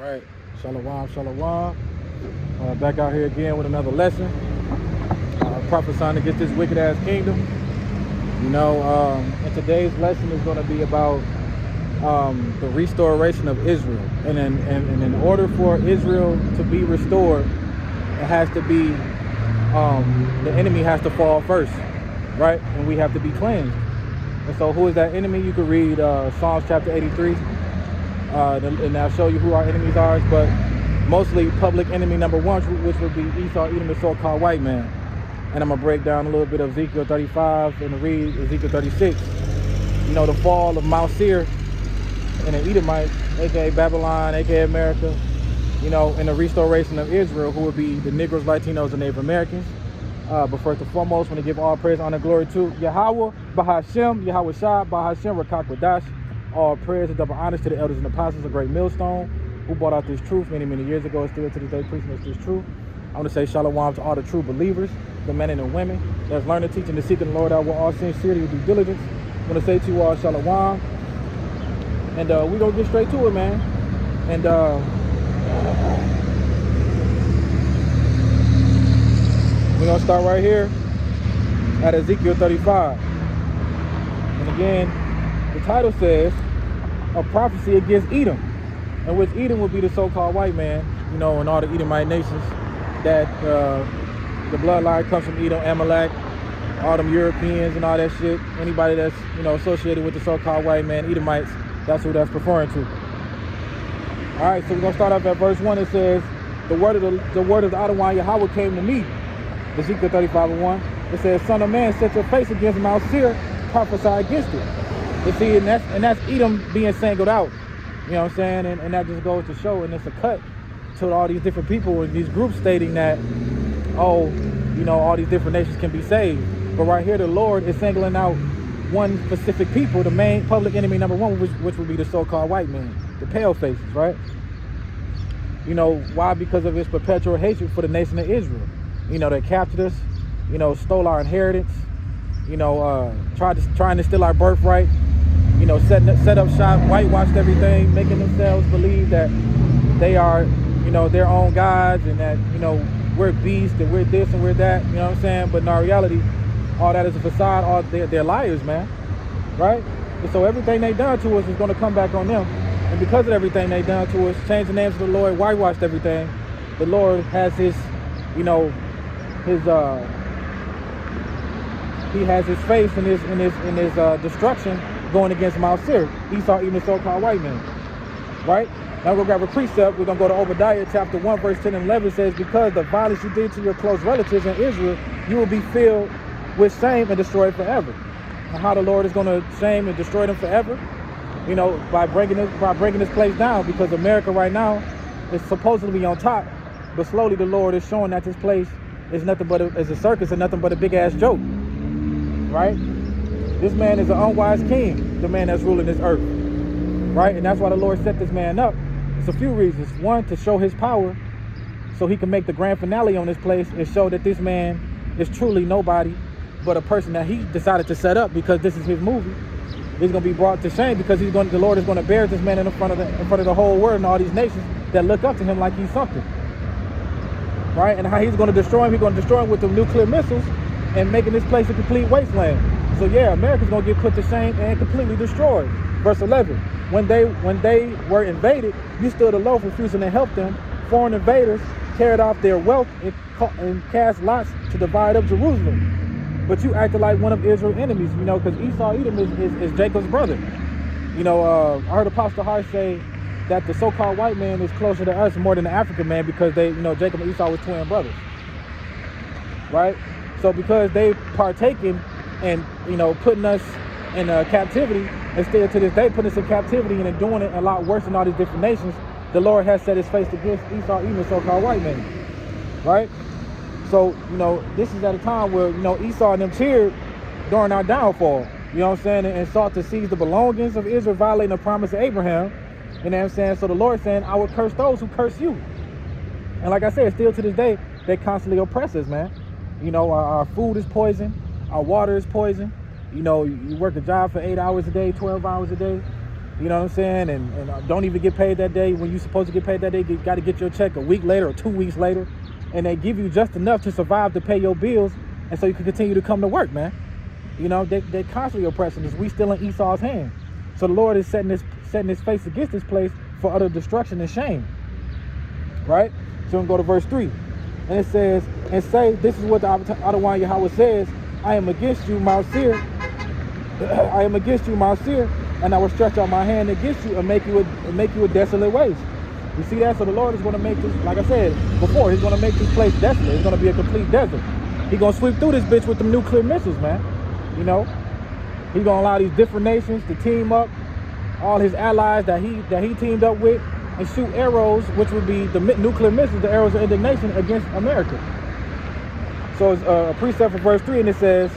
right, shalom, shalom. Back out here again with another lesson. Prophesying against this wicked ass kingdom. And today's lesson is going to be about the restoration of Israel. And in order for Israel to be restored, it has to be, the enemy has to fall first, right? And we have to be cleansed. And so who is that enemy? You can read Psalms chapter 83. And I'll show you who our enemies are, but mostly public enemy number one, which would be Esau, Edom, the so-called white man. And I'm going to break down a little bit of Ezekiel 35 and read Ezekiel 36. The fall of Mount Seir and the Edomites, aka Babylon, aka America, and the restoration of Israel, who would be the Negroes, Latinos, and Native Americans. But first and foremost, when to give all praise, honor, glory to Yahweh, Bahashem, Yahweh Shah, Bahashem, Rakak Wadash. All praise and double honors to the elders and apostles, a great millstone, who brought out this truth many, many years ago, and still to this day preaching us this truth. I want to say shalom to all the true believers, the men and the women that's learning, teaching, and seeking the Lord out with all sincerity and due diligence. I want to say to you all shalom. And we're going to get straight to it, man. And we're going to start right here at Ezekiel 35. And again, the title says, a prophecy against Edom, in which Edom would be the so-called white man, and all the Edomite nations that the bloodline comes from Edom, Amalek, all them Europeans and all that shit. Anybody that's, associated with the so-called white man, Edomites, that's who that's referring to. All right, so we're going to start off at verse 1. It says, the word of the Adonai Yahweh came to me. Ezekiel 35:1. It says, son of man, set your face against Mount Seir, prophesy against it. You see, and that's Edom being singled out. You know what I'm saying? And that just goes to show, and it's a cut to all these different people and these groups stating that, all these different nations can be saved. But right here, the Lord is singling out one specific people, the main public enemy number one, which would be the so-called white man, the pale faces, right? Why? Because of his perpetual hatred for the nation of Israel. They captured us, stole our inheritance, trying to steal our birthright, set up shop, whitewashed everything, making themselves believe that they are, their own gods, and that, we're beasts and we're this and we're that, you know what I'm saying? But in our reality, all that is a facade. All they're liars, man, right? And so everything they done to us is going to come back on them. And because of everything they done to us, changed the names of the Lord, whitewashed everything, the Lord has his, he has his face in his destruction going against Mount Seir, Esau, even the so-called white man, right? Now we're going to grab a precept. We're going to go to Obadiah chapter 1, verse 10 and 11. It says, because the violence you did to your close relatives in Israel, you will be filled with shame and destroyed forever. And how the Lord is going to shame and destroy them forever? By bringing this place down, because America right now is supposedly on top, but slowly the Lord is showing that this place is nothing but a circus and nothing but a big ass joke, right? This man is an unwise king, the man that's ruling this earth, right? And that's why the Lord set this man up. It's a few reasons. One, to show his power, so he can make the grand finale on this place and show that this man is truly nobody but a person that he decided to set up, because this is his movie. He's going to be brought to shame, because the Lord is going to bear this man in front of the whole world and all these nations that look up to him like he's something, right? And how he's going to destroy him. He's going to destroy him with the nuclear missiles and making this place a complete wasteland. So yeah, America's going to get put to shame and completely destroyed. Verse 11, when they were invaded, you stood aloof, refusing to help them. Foreign invaders carried off their wealth and cast lots to divide up Jerusalem. But you acted like one of Israel's enemies, because Esau, Edom is Jacob's brother. I heard Apostle Hart say that the so-called white man is closer to us more than the African man, because they, Jacob and Esau were twin brothers, right? So because they partaken in, putting us in captivity, and still to this day putting us in captivity and doing it a lot worse than all these different nations, the Lord has set his face against Esau, even the so-called white man, right? So, this is at a time where, Esau and them cheered during our downfall, and sought to seize the belongings of Israel, violating the promise of Abraham, So the Lord saying, I will curse those who curse you. And like I said, still to this day, they constantly oppress us, man. Our food is poison, our water is poison. You work a job for 8 hours a day, 12 hours a day. You know what I'm saying? And don't even get paid that day when you're supposed to get paid that day. You got to get your check a week later or 2 weeks later. And they give you just enough to survive to pay your bills. And so you can continue to come to work, man. You know, they're constantly oppressing us. We still in Esau's hand. So the Lord is setting his face against this place for utter destruction and shame. Right? So we go to verse 3. And it says, and say, this is what the Adonai Yahweh says, I am against you, Mount Seir. I am against you, Mount Seir, and I will stretch out my hand against you and make you a desolate waste. You see that? So the Lord is going to make this, like I said before, he's going to make this place desolate. It's going to be a complete desert. He's going to sweep through this bitch with them nuclear missiles, man. You know? He's going to allow these different nations to team up, all his allies that he teamed up with, and shoot arrows, which would be the nuclear missiles, the arrows of indignation against America. So it's a precept for verse 3, and it says,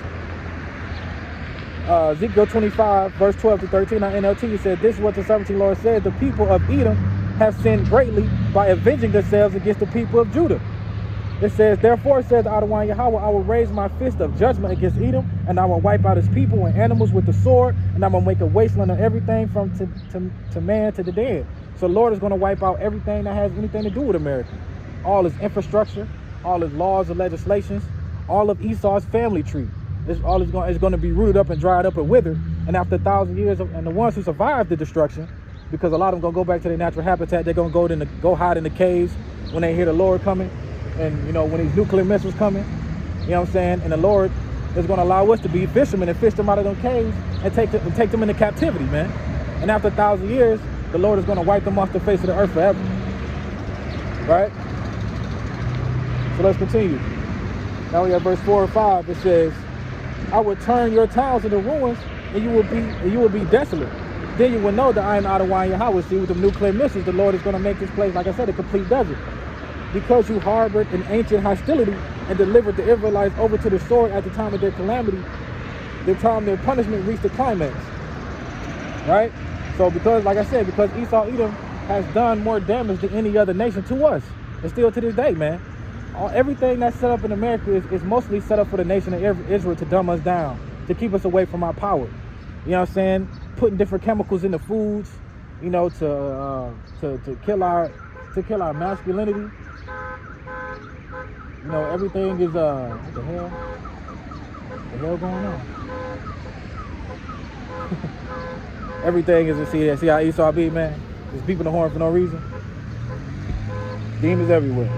Ezekiel 25, verse 12 to 13 on NLT, it said, this is what the sovereign Lord said, the people of Edom have sinned greatly by avenging themselves against the people of Judah. It says, therefore, says Adonai Yahweh, I will raise my fist of judgment against Edom, and I will wipe out his people and animals with the sword, and I will make a wasteland of everything from to man to the dead. So the Lord is going to wipe out everything that has anything to do with America. All his infrastructure, all his laws and legislations, all of Esau's family tree. It's going to be rooted up and dried up and withered. And after 1,000 years, and the ones who survived the destruction, because a lot of them going to go back to their natural habitat, they're going to go hide in the caves when they hear the Lord coming. And, you know, when these nuclear missiles coming, you know what I'm saying? And the Lord is going to allow us to be fishermen and fish them out of them caves and take them into captivity, man. And after 1,000 years, the Lord is going to wipe them off the face of the earth forever. Right? So let's continue. Now we have verse 4 and 5. It says, I will turn your towns into ruins, and you will be desolate. Then you will know that I am Adonai Yahweh. See, with the nuclear missiles, the Lord is going to make this place, like I said, a complete desert. Because you harbored an ancient hostility and delivered the Israelites over to the sword at the time of their calamity, the time their punishment reached the climax. Right? So because, like I said, because Esau Edom has done more damage than any other nation to us. And still to this day, man. Everything that's set up in America is mostly set up for the nation of Israel to dumb us down, to keep us away from our power. You know what I'm saying? Putting different chemicals in the foods, you know, to kill our masculinity. You know, everything is what the hell? What the hell going on? Everything is see how Esau be, man. Just beeping the horn for no reason. Demons everywhere.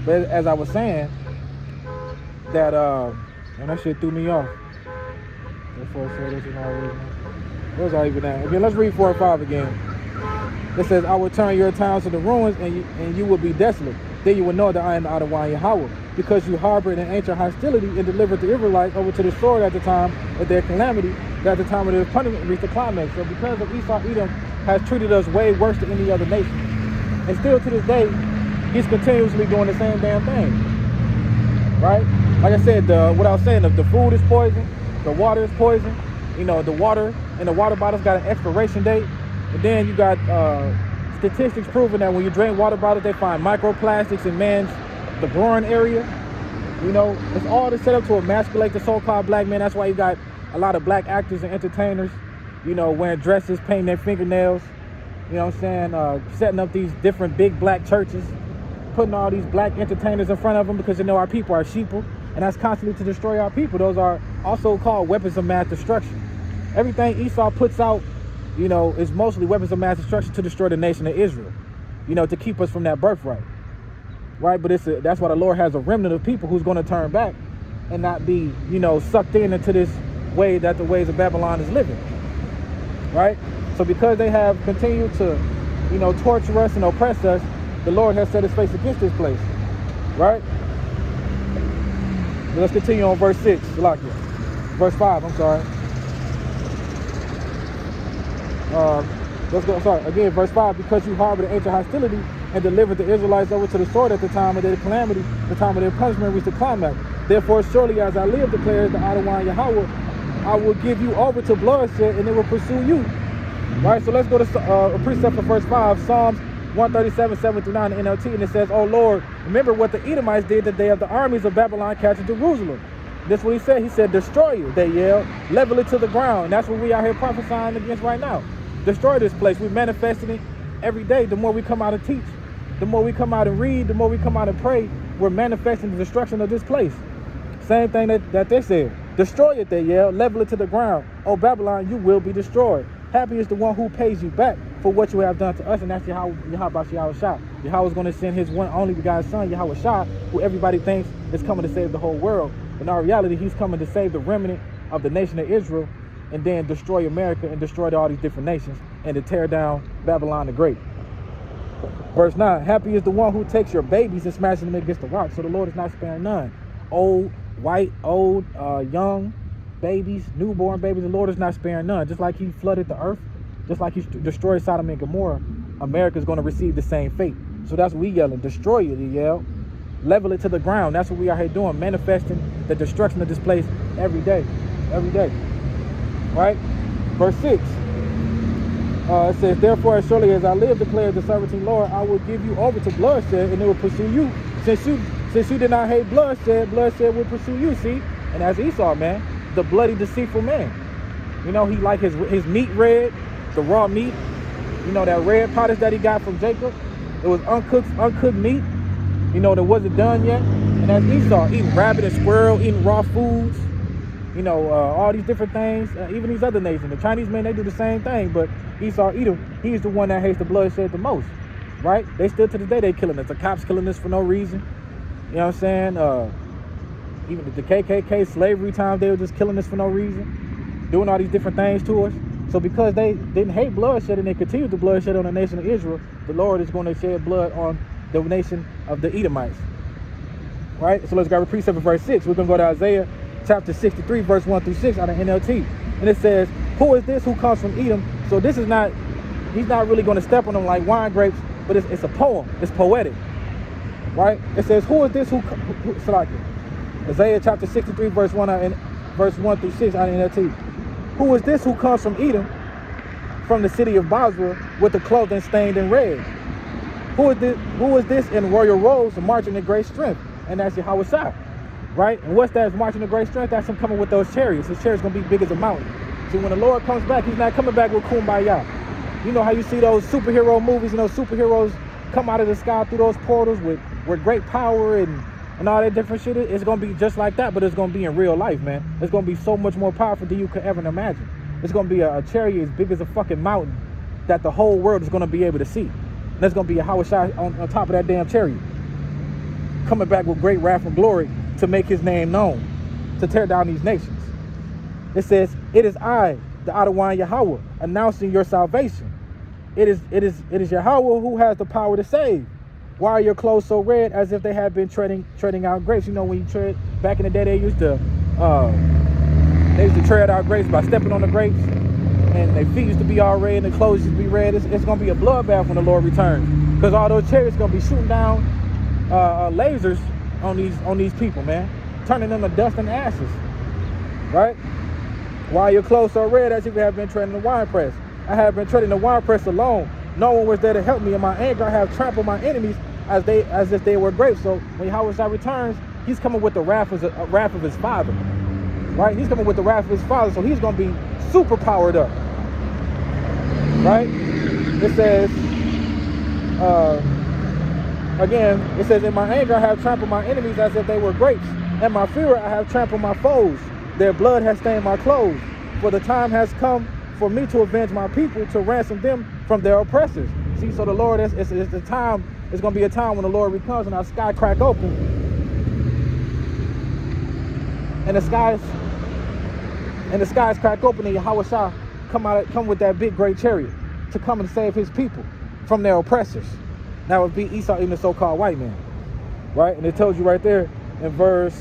But as I was saying, that and that shit threw me off. Therefore, say this and all reason. Where's I even at? Again, let's read 4 and 5 again. It says, I will turn your towns into ruins, and you will be desolate. Then you will know that I am Adonai Yahweh, because you harbored an ancient hostility and delivered the Israelites over to the sword at the time of their calamity, that at the time of their punishment reached the climax. So because of Esau, Edom has treated us way worse than any other nation. And still to this day, he's continuously doing the same damn thing. Right? Like I said, what I was saying, the food is poison, the water is poison. You know, the water and the water bottles got an expiration date. And then you got statistics proving that when you drink water bottles, they find microplastics in the groin area. You know, it's all to set up to emasculate the so-called black man. That's why you got a lot of black actors and entertainers, you know, wearing dresses, painting their fingernails, you know what I'm saying, setting up these different big black churches, putting all these black entertainers in front of them because they know our people are sheeple, and that's constantly to destroy our people. Those are also called weapons of mass destruction. Everything Esau puts out, you know, is mostly weapons of mass destruction to destroy the nation of Israel, you know, to keep us from that birthright. Right? But that's why the Lord has a remnant of people who's going to turn back and not be, you know, sucked into this way that the ways of Babylon is living. Right? So because they have continued to, you know, torture us and oppress us, the Lord has set his face against this place. Right? But let's continue on verse 6. Verse 5, I'm sorry. Let's go, sorry, again, verse 5, because you harbored an ancient hostility and delivered the Israelites over to the sword at the time of their calamity, the time of their punishment reached the climax. Therefore, surely as I live, declares the Adonai Yahweh, I will give you over to bloodshed, and it will pursue you. Right, so let's go to a precept for verse 5, Psalms 137, 7-9 in NLT, and it says, oh Lord, remember what the Edomites did the day of the armies of Babylon captured Jerusalem. This is what he said. He said, destroy it, they yelled, level it to the ground. And that's what we out here prophesying against right now. Destroy this place. We're manifesting it every day. The more we come out and teach, the more we come out and read, the more we come out and pray, we're manifesting the destruction of this place. Same thing that they said. Destroy it, they yell. Level it to the ground. Oh, Babylon, you will be destroyed. Happy is the one who pays you back for what you have done to us, and that's Yahweh Shah. Yahweh is going to send his one only begotten son, Yahweh Shah, who everybody thinks is coming to save the whole world. But in our reality, he's coming to save the remnant of the nation of Israel, and then destroy America and destroy all these different nations, and to tear down Babylon the Great. Verse 9, happy is the one who takes your babies and smashes them against the rock. So the Lord is not sparing none. Old, white, old, young, babies, newborn babies, the Lord is not sparing none. Just like he flooded the earth, just like he destroyed Sodom and Gomorrah, America is going to receive the same fate. So that's what we yelling. Destroy it, he yelled. Level it to the ground. That's what we are here doing, manifesting the destruction of this place every day. Every day. Right? Verse 6. It says, therefore, as surely as I live, declares the sovereign Lord, I will give you over to bloodshed, and it will pursue you. Since you did not hate bloodshed, bloodshed will pursue you, see? And as Esau, man, the bloody, deceitful man. You know, he liked his meat red, the raw meat. You know, that red pottage that he got from Jacob. It was uncooked meat, you know, that wasn't done yet. And as Esau, eating rabbit and squirrel, eating raw foods. You know, all these different things, even these other nations. The Chinese men, they do the same thing, but Esau, Edom, he's the one that hates the bloodshed the most, right? They still to this day, they killing us. The cops killing us for no reason. You know what I'm saying? Even the KKK, slavery time, they were just killing us for no reason, doing all these different things to us. So because they didn't hate bloodshed and they continued the bloodshed on the nation of Israel, the Lord is going to shed blood on the nation of the Edomites, right? So let's grab a precept of verse 6. We're going to go to Isaiah chapter 63, verse 1 through 6 out of NLT. And it says, who is this who comes from Edom? So this is not, he's not really going to step on them like wine grapes, but it's a poem. It's poetic, right? It says, who is this who Isaiah chapter 63, verse 1 through 6 out of NLT. Who is this who comes from Edom, from the city of Basra, with the clothing stained in red? Who is this in royal robes marching in great strength? And that's Yahweh Shah. Right? And what's that marching in great strength? That's him coming with those chariots. His chariot's going to be big as a mountain. See, when the Lord comes back, he's not coming back with kumbaya. You know how you see those superhero movies, and those superheroes come out of the sky through those portals with great power and all that different shit? It's going to be just like that, but it's going to be in real life, man. It's going to be so much more powerful than you could ever imagine. It's going to be a chariot as big as a fucking mountain that the whole world is going to be able to see. And there's going to be a Yahweh Shai on top of that damn chariot, coming back with great wrath and glory to make his name known, to tear down these nations. It says, it is I, the Adonai Yahweh, announcing your salvation. It is Yahweh who has the power to save. Why are your clothes so red, as if they had been treading out grapes? You know, when you tread, back in the day, they used to tread out grapes by stepping on the grapes, and their feet used to be all red, and their clothes used to be red. It's going to be a bloodbath when the Lord returns, because all those chariots going to be shooting down lasers on these people, man, turning them to dust and ashes, right? Why your clothes so red, as if you have been treading the winepress? I have been treading the winepress alone. No one was there to help me. In my anger, I have trampled my enemies as if they were grapes. So when Yahweh Shai returns, he's coming with the wrath of his father, right? He's coming with the wrath of his father, so he's going to be super powered up, right? It says, again, it says, in my anger, I have trampled my enemies as if they were grapes. In my fury, I have trampled my foes. Their blood has stained my clothes. For the time has come for me to avenge my people, to ransom them from their oppressors. See, so the Lord, it's the time, it's going to be a time when the Lord comes and our sky crack open. And the skies crack open, and Yahweh Shah come with that big great chariot to come and save his people from their oppressors. That would be Esau, even the so-called white man, right? And it tells you right there in verse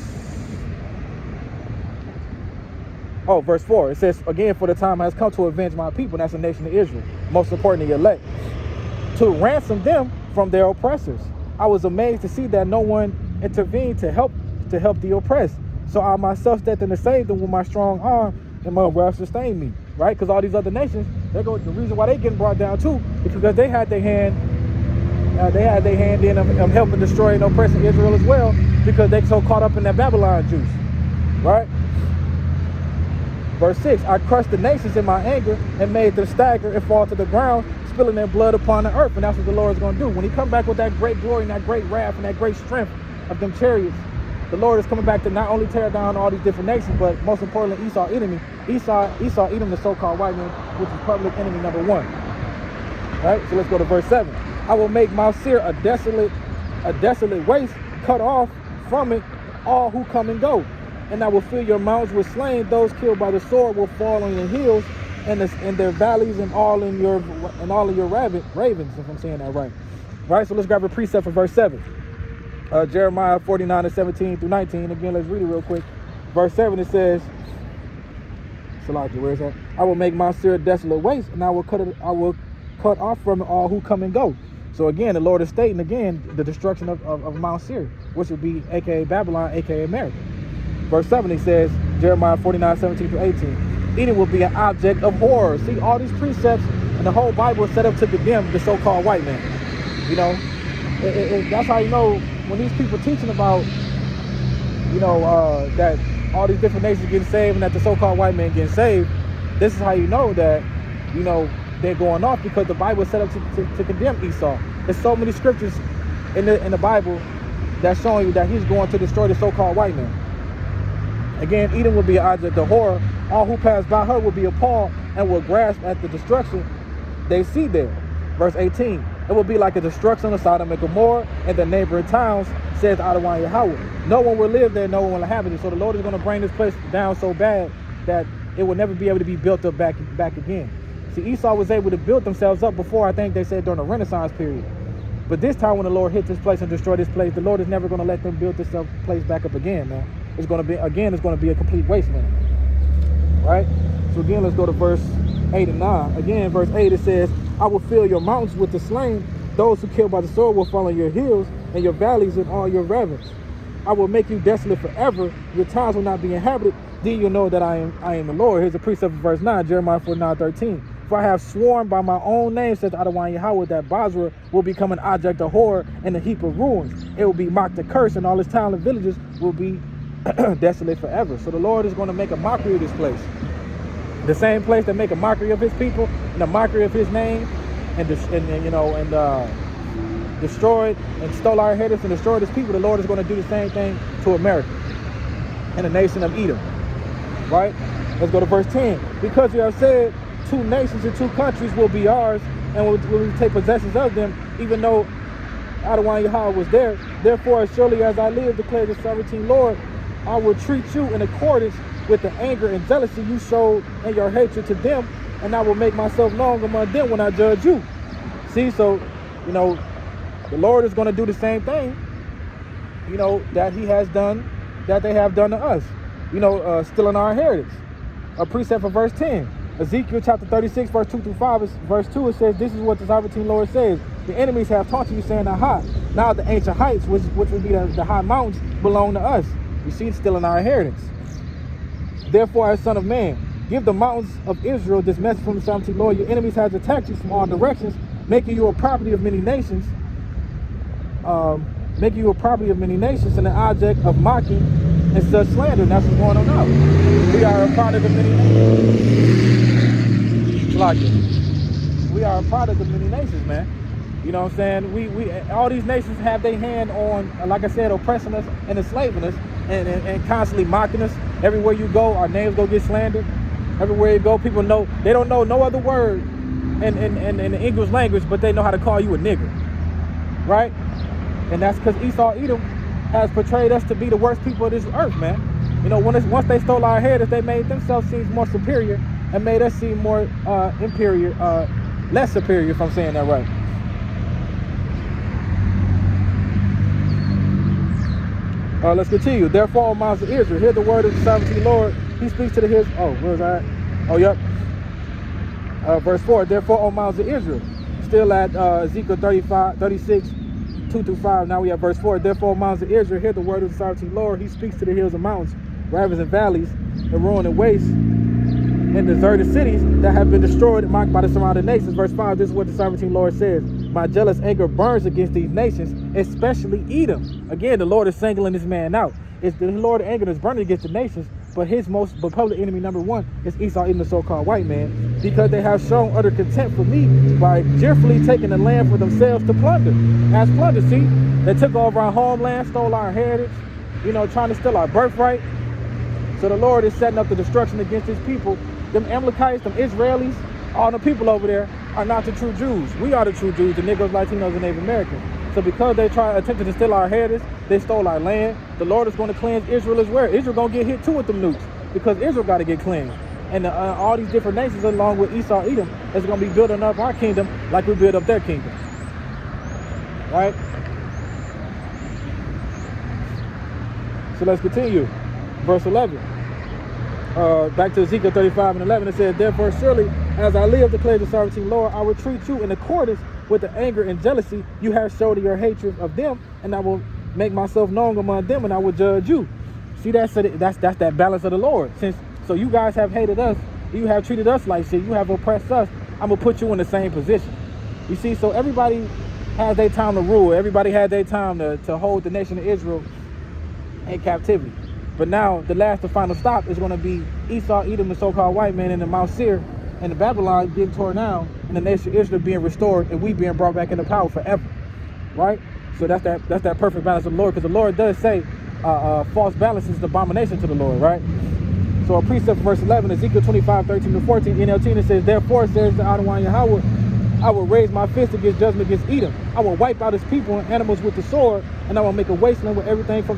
4. It says, again, for the time has come to avenge my people, and that's the nation of Israel, most importantly, elect, to ransom them from their oppressors. I was amazed to see that no one intervened to help the oppressed. So I myself stepped in to save them with my strong arm, and my wrath sustained me, right? Because all these other nations, the reason why they getting brought down too is because they had their hand in them helping destroy and oppressing Israel as well, because they so caught up in that Babylon juice, right? Verse 6, I crushed the nations in my anger and made them stagger and fall to the ground, spilling their blood upon the earth. And that's what the Lord is going to do. When he come back with that great glory and that great wrath and that great strength of them chariots, the Lord is coming back to not only tear down all these different nations, but most importantly, Esau, enemy. Esau, Edom, the so-called white man, which is public enemy number one. Right? So let's go to verse 7. I will make Mount Seir a desolate waste, cut off from it all who come and go. And I will fill your mountains with slain. Those killed by the sword will fall on your hills, and their valleys, and all in your ravens, if I'm saying that right. Right. So let's grab a precept for verse 7. Jeremiah 49:17-19. Again, let's read it real quick. Verse 7, it says, Salakia, where is that? I will make Mount Seir a desolate waste, and I will cut off from it all who come and go. So again, the Lord is stating again the destruction of Mount Seir, which would be aka Babylon, aka America. Verse 7, he says, Jeremiah 49:17-18. Edom will be an object of horror. See, all these precepts and the whole Bible is set up to condemn the so-called white man. You know, that's how you know when these people teaching about, you know, that all these different nations getting saved and that the so-called white man getting saved. This is how you know that, you know, they're going off, because the Bible is set up to condemn Esau. There's so many scriptures in the Bible that's showing you that he's going to destroy the so-called white man. Again, Edom will be an object of horror. All who pass by her will be appalled and will grasp at the destruction they see there. Verse 18, it will be like a destruction of Sodom and Gomorrah and the neighboring towns, says Adonai Yahweh. No one will live there, no one will inhabit it. So the Lord is going to bring this place down so bad that it will never be able to be built up back again. See, Esau was able to build themselves up before, I think they said during the Renaissance period. But this time when the Lord hit this place and destroyed this place, the Lord is never going to let them build this place back up again, man. It's going to be a complete wasteland. Right? So again, let's go to verse 8 and 9. Again, verse 8, it says, I will fill your mountains with the slain. Those who killed by the sword will fall on your hills, and your valleys and all your ravines. I will make you desolate forever. Your towns will not be inhabited. Then you'll know that I am the Lord. Here's a precept of verse 9, Jeremiah 49:13. For I have sworn by my own name, says Adonai Yahweh, that Basra will become an object of horror and a heap of ruins. It will be mocked and cursed, and all its towns and villages will be desolate forever. So the Lord is going to make a mockery of this place. The same place that make a mockery of his people and a mockery of his name, and destroyed and stole our inheritance and destroyed his people. The Lord is going to do the same thing to America and the nation of Edom. Right? Let's go to verse 10. Because you have said, 2 nations and 2 countries will be ours, and we'll take possessions of them, even though Adonai Yahweh was there. Therefore, as surely as I live, declares the sovereign Lord, I will treat you in accordance with the anger and jealousy you showed and your hatred to them, and I will make myself known among them when I judge you. See, so, you know, the Lord is going to do the same thing, you know, that he has done, that they have done to us, you know, stealing our inheritance. A precept for verse 10. Ezekiel chapter 36, verse 2-5, verse 2, it says, this is what the sovereign Lord says. The enemies have taunted you, saying, aha, now the ancient heights, which would be the high mountains, belong to us. You see, it's stealing our inheritance. Therefore, as son of man, give the mountains of Israel this message from the sovereign Lord. Your enemies have attacked you from all directions, making you a property of many nations, and an object of mocking and such slander. And that's what's going on now. We are a product of many nations. We are a product of many nations, man. You know what I'm saying? We all these nations have their hand on, like I said, oppressing us and enslaving us and constantly mocking us. Everywhere you go, our names go get slandered. Everywhere you go, people know, they don't know no other word in the English language, but they know how to call you a nigger. Right? And that's because Esau, Edom has portrayed us to be the worst people of this earth, man. You know, once they stole our inheritance, they made themselves seem more superior and made us seem more inferior, less superior, if I'm saying that right. Let's continue. Therefore, O mountains of Israel, hear the word of the sovereign Lord. He speaks to the hills. Oh, where is that? Oh, yep. Verse 4. Therefore, O mountains of Israel, still at Ezekiel 36, 2-5. Now we have verse 4. Therefore, O mountains of Israel, hear the word of the sovereign Lord. He speaks to the hills and mountains, ravines and valleys, and ruin and waste, and deserted cities that have been destroyed and mocked by the surrounding nations. Verse 5. This is what the sovereign Lord says. My jealous anger burns against these nations, especially Edom. Again, the Lord is singling this man out. It's the Lord anger is burning against the nations, but but public enemy number one is Esau, Edom, the so-called white man, because they have shown utter contempt for me by cheerfully taking the land for themselves to plunder. As plunder, see, they took over our homeland, stole our heritage, trying to steal our birthright. So the Lord is setting up the destruction against his people. Them Amalekites, them Israelis, all the people over there are not the true Jews. We are the true Jews, the Negroes, Latinos, and Native Americans. So because they attempted to steal our heritage, they stole our land, the Lord is going to cleanse Israel as well. Israel going to get hit too with them nukes, because Israel got to get cleansed. And all these different nations, along with Esau, Edom, is going to be building up our kingdom like we built up their kingdom. Right? So let's continue. Verse 11. Back to Ezekiel 35 and 11, it says, therefore surely as I live, declares the sovereign Lord, I will treat you in accordance with the anger and jealousy you have showed in your hatred of them, and I will make myself known among them, and I will judge you. See, that's that balance of the Lord. So you guys have hated us, you have treated us like shit, you have oppressed us, I'm gonna put you in the same position. You see, so everybody has their time to rule. Everybody had their time to hold the nation of Israel in captivity. But now the last and final stop is going to be Esau, Edom, the so-called white man, in the Mount Seir, and the Babylon getting torn down, and the nation of Israel being restored, and we being brought back into power forever. Right? So that's that perfect balance of the Lord, because the Lord does say false balance is an abomination to the Lord. Right? So a precept, verse 11, Ezekiel 25, 13 to 14, NLT, it says, therefore says the Adonai Yahweh, I will raise my fist against judgment against Edom. I will wipe out his people and animals with the sword, and I will make a wasteland with everything from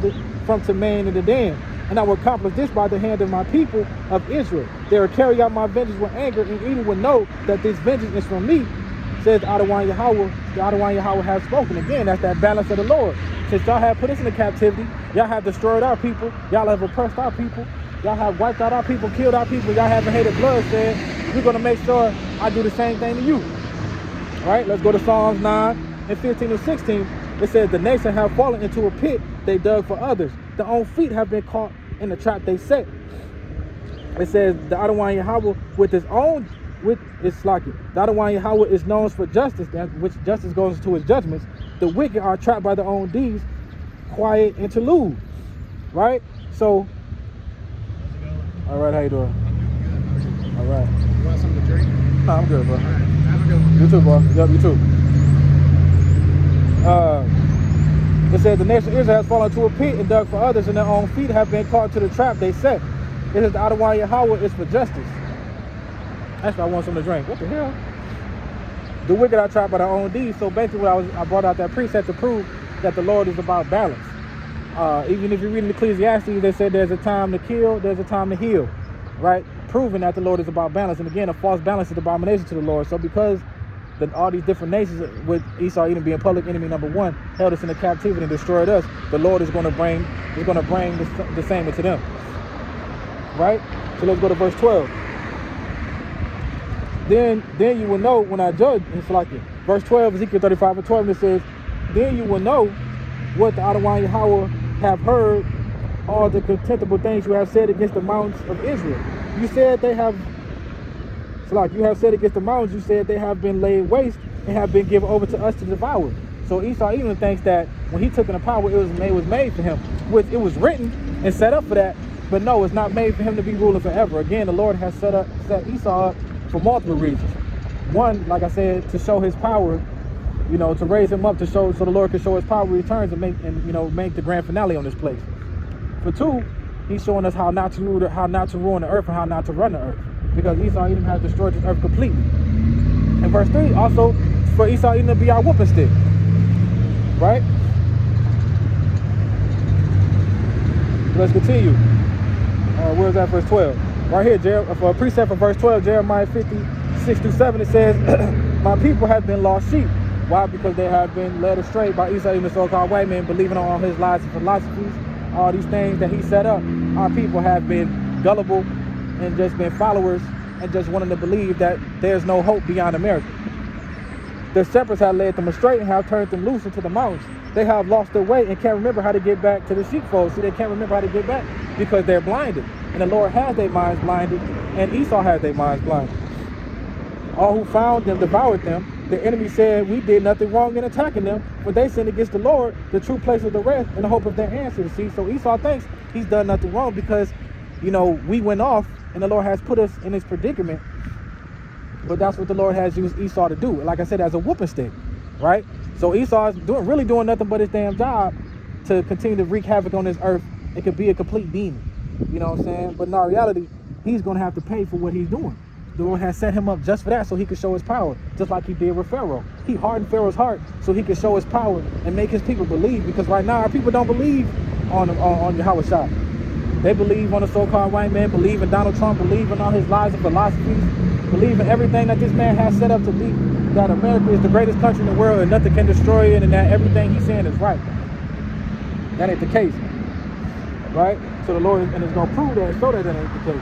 Teman and the Dan. And I will accomplish this by the hand of my people of Israel. They will carry out my vengeance with anger, and Edom will know that this vengeance is from me, says Adonai Yahweh. The Adonai Yahweh has spoken. Again, that's that balance of the Lord. Since y'all have put us into captivity, y'all have destroyed our people, y'all have oppressed our people, y'all have wiped out our people, killed our people, y'all haven't hated bloodshed, we're going to make sure I do the same thing to you. Right? Let's go to Psalms 9 and 15 and 16. It says, the nation have fallen into a pit they dug for others. Their own feet have been caught in the trap they set. It says, the Adonai Yahweh with its slaki. The Adonai Yahweh is known for justice, which justice goes to his judgments. The wicked are trapped by their own deeds, quiet interlude. Right? So, all right, how you doing? All right. You want something to drink? No, I'm good, bro. All right. Have a good one. You too, bro. Yep, you too. It says the nation of Israel has fallen into a pit and dug for others, and their own feet have been caught to the trap they set. It is the Adonai Yahweh is for justice. That's why I want something to drink. What the hell? The wicked are trapped by their own deeds. So basically, I brought out that precept to prove that the Lord is about balance. Even if you read in Ecclesiastes, they said there's a time to kill, there's a time to heal, right? Proving that the Lord is about balance. And again, a false balance is abomination to the Lord. So because all these different nations, with Esau, Edom being public enemy number one, held us into captivity and destroyed us, the Lord is going to bring the same into them. Right? So let's go to verse 12. Then you will know when I judge. It's like it. Verse 12, Ezekiel 35 and 12, and it says, then you will know what the Adonai Yahweh have heard, all the contemptible things you have said against the mountains of Israel. You said they have, it's like you have said against the mountains, you said they have been laid waste and have been given over to us to devour. So Esau even thinks that when he took in the power, it was made for him. It was written and set up for that, but no, it's not made for him to be ruling forever. Again, the Lord has set Esau up for multiple reasons. One, like I said, to show his power, to raise him up, so the Lord can show his power returns and make the grand finale on this place. For two, he's showing us how not to ruin the earth and how not to run the earth, because Esau Edom has destroyed this earth completely. And verse 3, also for Esau Edom to be our whooping stick, right? Let's continue. Where's that? Verse 12. Right here, for a precept for verse 12, Jeremiah 50:6-7, it says, my people have been lost sheep. Why? Because they have been led astray by Esau, even the so-called white man, believing on all his lies and philosophies, all these things that he set up. Our people have been gullible and just been followers and just wanting to believe that there's no hope beyond America. The shepherds have led them astray and have turned them loose into the mountains. They have lost their way and can't remember how to get back to the sheepfold. See, they can't remember how to get back because they're blinded. And the Lord has their minds blinded, and Esau has their minds blinded. All who found them devoured them. The enemy said, we did nothing wrong in attacking them, for they sinned against the Lord, the true place of the rest, in the hope of their answer. See, so Esau thinks he's done nothing wrong because you know, we went off and the Lord has put us in this predicament. But that's what the Lord has used Esau to do. Like I said, as a whooping stick, right? So Esau is really doing nothing but his damn job to continue to wreak havoc on this earth. It could be a complete demon. You know what I'm saying? But in our reality, he's going to have to pay for what he's doing. The Lord has set him up just for that, so he could show his power, just like he did with Pharaoh. He hardened Pharaoh's heart so he could show his power and make his people believe. Because right now, our people don't believe on Yahweh Shah. They believe on the so-called white man, believe in Donald Trump, believe in all his lies and philosophies, believe in everything that this man has set up to be, that America is the greatest country in the world and nothing can destroy it, and that everything he's saying is right. That ain't the case, right? So the Lord is going to prove that and show that ain't the case.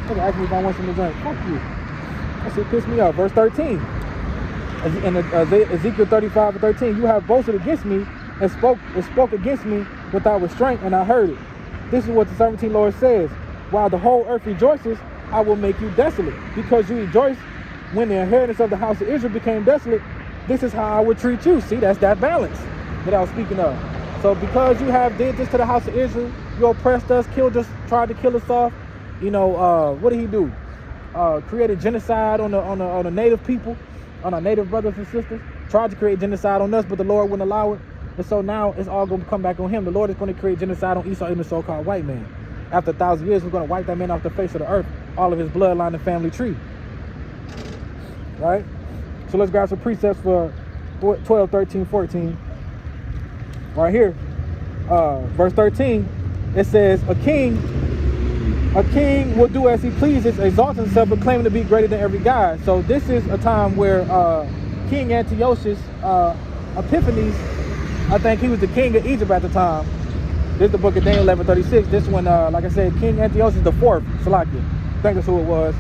Nigga ask me if I want some to drink. Fuck you. That shit pissed me off. Verse 13. In Ezekiel 35:13, you have boasted against me and spoke against me without restraint, and I heard it. This is what the 17th Lord says. While the whole earth rejoices, I will make you desolate. Because you rejoice when the inheritance of the house of Israel became desolate, this is how I would treat you. See, that's that balance that I was speaking of. So because you have did this to the house of Israel, you oppressed us, killed us, tried to kill us off. You know, what did he do? Created genocide on the native people, on our native brothers and sisters. Tried to create genocide on us, but the Lord wouldn't allow it. And so now it's all going to come back on him. The Lord is going to create genocide on Esau, the so-called white man. After 1,000 years, we're going to wipe that man off the face of the earth, all of his bloodline and family tree. Right? So let's grab some precepts for 12, 13, 14. Right here, verse 13, it says, a king will do as he pleases, exalt himself, but claiming to be greater than every god. So this is a time where King Antiochus Epiphanes, I think he was the king of Egypt at the time. This is the book of Daniel 11:36. This one, like I said, King Antiochus IV, Salakia. I think that's who it was.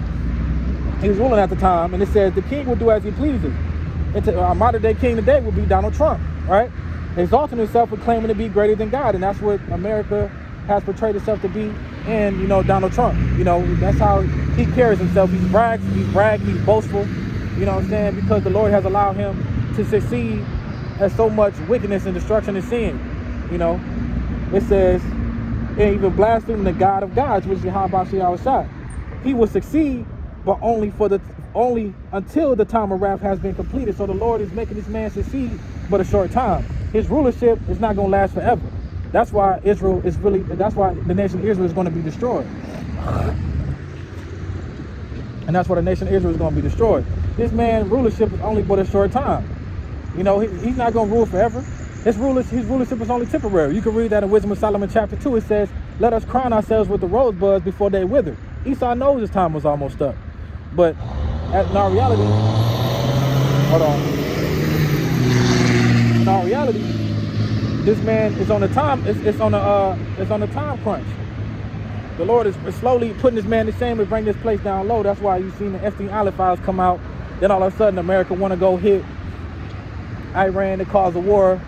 He was ruling at the time, and it says the king will do as he pleases. Our modern day king today would be Donald Trump, right? Exalting himself and claiming to be greater than God, and that's what America has portrayed itself to be in, you know, Donald Trump. You know, that's how he carries himself. He's bragged, he's boastful, you know what I'm saying? Because the Lord has allowed him to succeed at so much wickedness and destruction and sin, you know. It says, and even blaspheming the God of gods, which is Yahweh Shah. He will succeed, but only until the time of wrath has been completed. So the Lord is making this man succeed but a short time. His rulership is not going to last forever. That's why that's why the nation of Israel is going to be destroyed. And that's why the nation of Israel is going to be destroyed. This man's rulership is only but a short time. You know, he's not going to rule forever. His rulership is only temporary. You can read that in Wisdom of Solomon chapter 2. It says, let us crown ourselves with the rosebuds before they wither. Esau knows his time was almost up. But in our reality, in our reality, this man is on the time. It's on the time crunch. The Lord is slowly putting this man to shame and bring this place down low. That's why you've seen the Epstein Island files come out. Then all of a sudden, America want to go hit Iran to cause a war.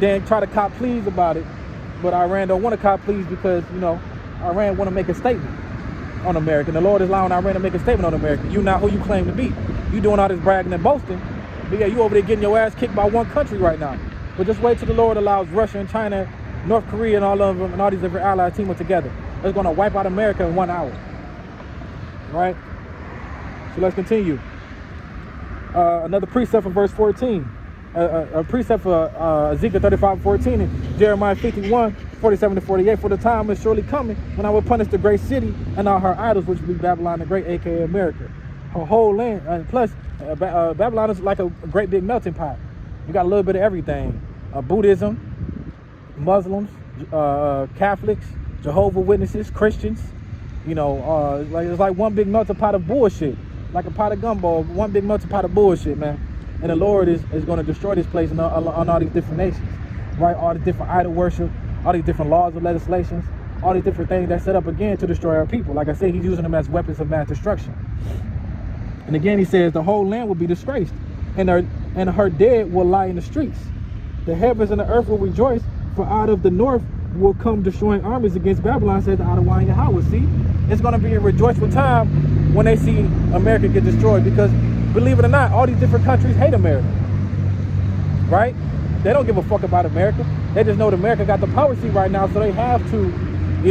Then try to cop pleas about it. But Iran don't want to cop pleas because, you know, Iran want to make a statement on America. And the Lord is allowing Iran to make a statement on America. You not who you claim to be. You doing all this bragging and boasting. But yeah, you over there getting your ass kicked by one country right now. But just wait till the Lord allows Russia and China, North Korea and all of them and all these different allies team up together. It's going to wipe out America in 1 hour. Right? So let's continue. Another precept from verse 14. A precept for Ezekiel 35:14 and Jeremiah 51:47-48. For the time is surely coming when I will punish the great city and all her idols, which will be Babylon the Great, aka America. Her whole land. And plus, Babylon is like a great big melting pot. You got a little bit of everything. Buddhism, Muslims, Catholics, Jehovah's Witnesses, Christians. You know, it's like one big melting pot of bullshit. Like a pot of gumbo, one big melting pot of bullshit, man. And the Lord is going to destroy this place on all these different nations, right? All the different idol worship, all these different laws and legislations, all these different things that set up again to destroy our people. Like I said, he's using them as weapons of mass destruction. And again, he says the whole land will be disgraced, and her dead will lie in the streets. The heavens and the earth will rejoice, for out of the north will come destroying armies against Babylon, says the Adonai Yahweh. See, it's going to be a rejoiceful time when they see America get destroyed, because believe it or not, all these different countries hate America, right? They don't give a fuck about America. They just know that America got the power seat right now, so they have to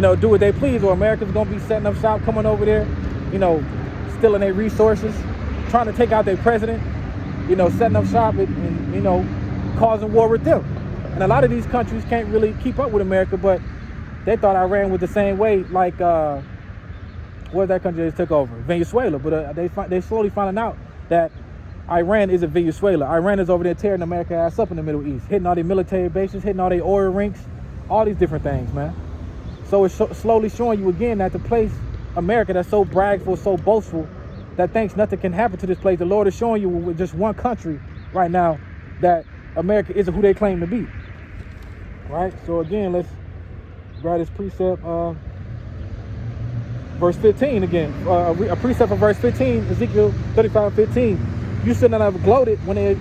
do what they please, or America's gonna be setting up shop, coming over there, stealing their resources, trying to take out their president, setting up shop and causing war with them. And a lot of these countries can't really keep up with America, but they thought Iran was the same way, like where's that country they took over? Venezuela. But they slowly finding out that Iran isn't Venezuela. Iran is over there tearing America ass up in the Middle East, hitting all their military bases, hitting all their oil rinks, all these different things, man. So it's slowly showing you again that the place, America, that's so bragful, so boastful, that thinks nothing can happen to this place. The Lord is showing you with just one country right now that America isn't who they claim to be. Right? So again, let's grab this precept, verse 15 again. A precept of verse 15, Ezekiel 35:15. You should not have gloated when they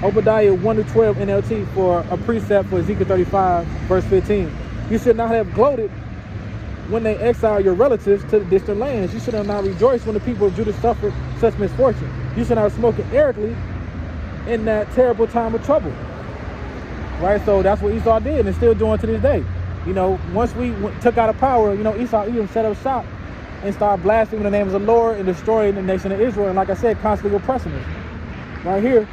Obadiah 1-12 NLT for a precept for Ezekiel 35 verse 15. You should not have gloated when they exile your relatives to the distant lands. You should have not rejoiced when the people of Judah suffered such misfortune. You should not have spoken arrogantly in that terrible time of trouble. Right? So that's what Esau did and still doing to this day. Once we took out of power, Esau even set up shop and started blaspheming the name of the Lord and destroying the nation of Israel. And like I said, constantly oppressing us. Right here.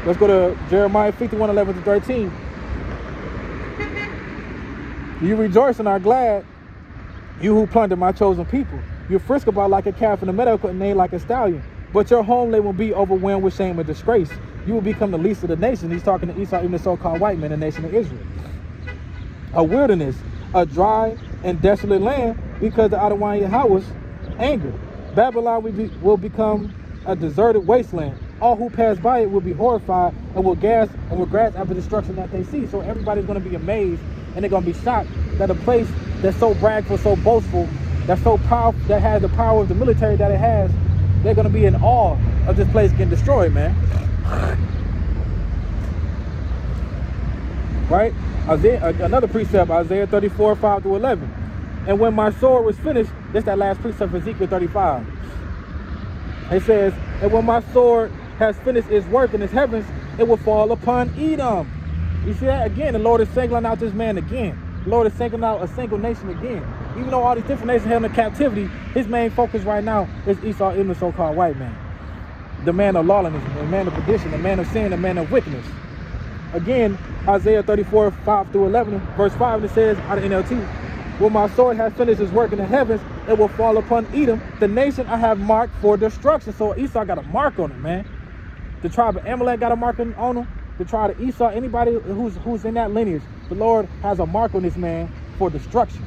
Let's go to Jeremiah 51:11-13. You rejoice and are glad, you who plunder my chosen people. You frisk about like a calf in the meadow and neigh like a stallion. But your homeland will be overwhelmed with shame and disgrace. You will become the least of the nation. He's talking to Esau, even the so-called white man, the nation of Israel. A wilderness, a dry and desolate land, because the Adonai Yahweh's anger. Babylon will become a deserted wasteland. All who pass by it will be horrified and will grasp after destruction that they see. So everybody's going to be amazed and they're going to be shocked that a place that's so bragful, so boastful, that's so powerful, that has the power of the military that it has, they're going to be in awe of this place getting destroyed, man. Right? Another precept, Isaiah 34:5-11. And when my sword was finished, this is that last precept of Ezekiel 35. It says, and when my sword has finished its work in its heavens, it will fall upon Edom. You see that? Again, the Lord is singling out this man again. The Lord is singling out a single nation again. Even though all these different nations held in captivity, his main focus right now is Esau, Edom, the so-called white man. The man of lawlessness, the man of perdition, the man of sin, the man of wickedness. Again, Isaiah 34:5-11, verse 5, it says, out of NLT, when my sword has finished its work in the heavens, it will fall upon Edom, the nation I have marked for destruction. So Esau got a mark on him, man. The tribe of Amalek got a mark on him. The tribe of Esau, anybody who's in that lineage, the Lord has a mark on this man for destruction.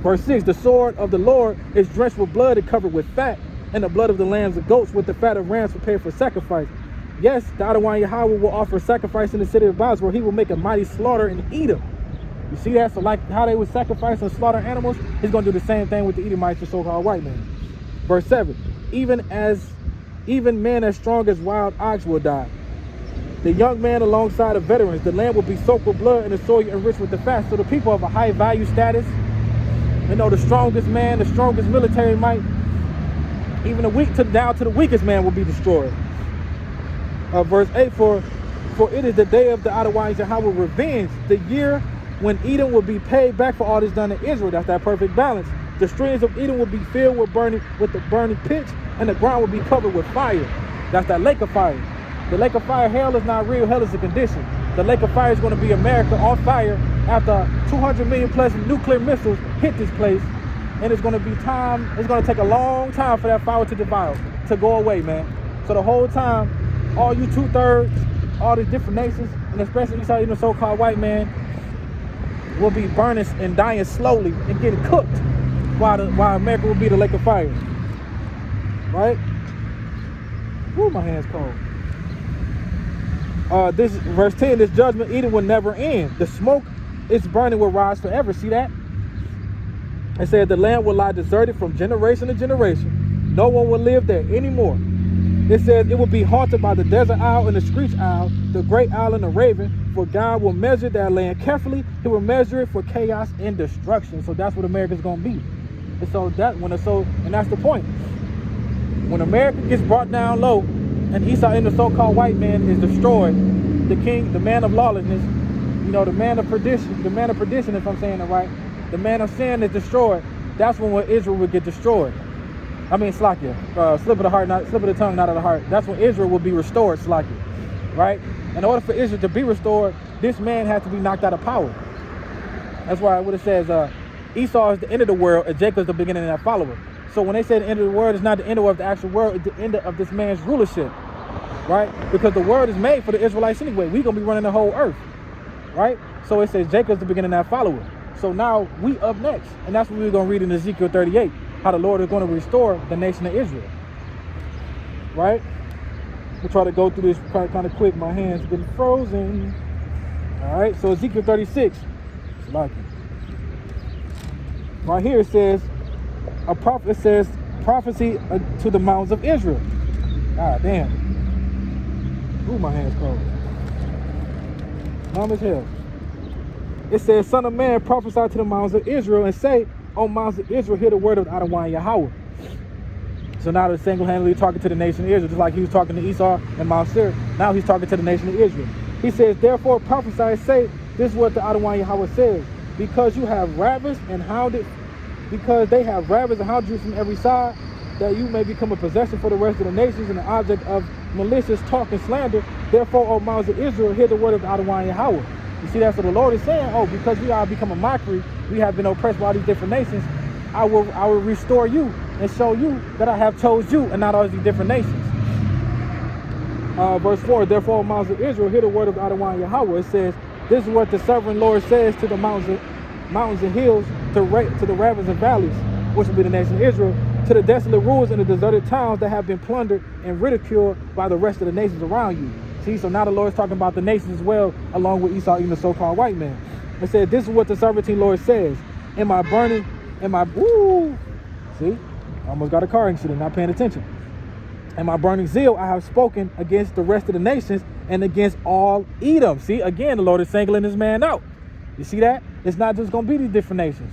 Verse 6, the sword of the Lord is drenched with blood and covered with fat, and the blood of the lambs and goats with the fat of rams prepared for sacrifice. Yes, the Adonai Yahweh will offer sacrifice in the city of Baz, where he will make a mighty slaughter in Edom. You see that? So like how they would sacrifice and slaughter animals, he's going to do the same thing with the Edomites, the so-called white man. Verse 7, even men as strong as wild ox will die. The young man alongside of veterans, the land will be soaked with blood and the soil enriched with the fat. So the people of a high value status, the strongest man, the strongest military might, even down to the weakest man will be destroyed. Verse 8, for it is the day of the Adonai Yahweh revenge, the year when Edom will be paid back for all that's done to Israel. That's that perfect balance. The streams of Edom will be filled with the burning pitch, and the ground will be covered with fire. That's that lake of fire. The lake of fire, hell is not real, hell is a condition. The lake of fire is going to be America on fire after 200 million plus nuclear missiles hit this place. And it's going to be it's going to take a long time for that fire to go away, man. So the whole time, all you 2/3, all these different nations, and especially Esau, even the so-called white man, will be burning and dying slowly and getting cooked while America will be the lake of fire. Right? Woo, my hand's cold. This verse 10, this judgment, Edom will never end. The smoke it's burning will rise forever. See that? It said the land will lie deserted from generation to generation. No one will live there anymore. It says it will be haunted by the desert owl and the screech owl, the great owl and the raven, for God will measure that land carefully. He will measure it for chaos and destruction. So that's what America's going to be. And so that's the point. When America gets brought down low, and Esau, in the so-called white man, is destroyed, the king, the man of lawlessness, you know, the man of perdition, if I'm saying it right, the man of sin is destroyed. That's when Israel would get destroyed. I mean, Slakia, slip of the heart, slip of the tongue, not of the heart. That's when Israel will be restored, Slakia, right? In order for Israel to be restored, this man has to be knocked out of power. That's why what it says, Esau is the end of the world, and Jacob is the beginning of that follower. So when they say the end of the world, it's not the end of the actual world, it's the end of this man's rulership, right? Because the world is made for the Israelites anyway. We're going to be running the whole earth, right? So it says Jacob is the beginning of that follower. So now we up next, and that's what we're going to read in Ezekiel 38, how the Lord is going to restore the nation of Israel, right? We'll try to go through this kind of quick. My hand's getting frozen. All right, so Ezekiel 36, it's like it. Right here it says, prophecy to the mountains of Israel. God damn. Ooh, my hand's cold. Numb as hell. It says, son of man, prophesy to the mountains of Israel and say, O mountains of Israel, hear the word of Adonai Yahweh. So now they're single-handedly talking to the nation of Israel, just like he was talking to Esau and Mount Seir. Now he's talking to the nation of Israel. He says, therefore prophesy and say, this is what the Adonai Yahweh says. Because you have ravished and hounded, because they have ravished and hounded you from every side, that you may become a possession for the rest of the nations and the object of malicious talk and slander. Therefore, O mountains of Israel, hear the word of the Adonai Yahweh. You see, that's what the Lord is saying. Oh, because we are become a mockery, we have been oppressed by all these different nations, I will restore you and show you that I have chose you and not all these different nations. Verse 4, therefore, O mountains of Israel, hear the word of Adonai Yahweh. It says, this is what the sovereign Lord says to the mountains and hills, to the ravines and valleys, which will be the nation of Israel, to the desolate ruins and the deserted towns that have been plundered and ridiculed by the rest of the nations around you. See, so now the Lord is talking about the nations as well, along with Esau, even the so-called white man. It said, this is what the sovereign Lord says, see, I almost got a car accident, not paying attention. In my burning zeal, I have spoken against the rest of the nations and against all Edom. See, again, the Lord is singling this man out. You see that? It's not just going to be these different nations.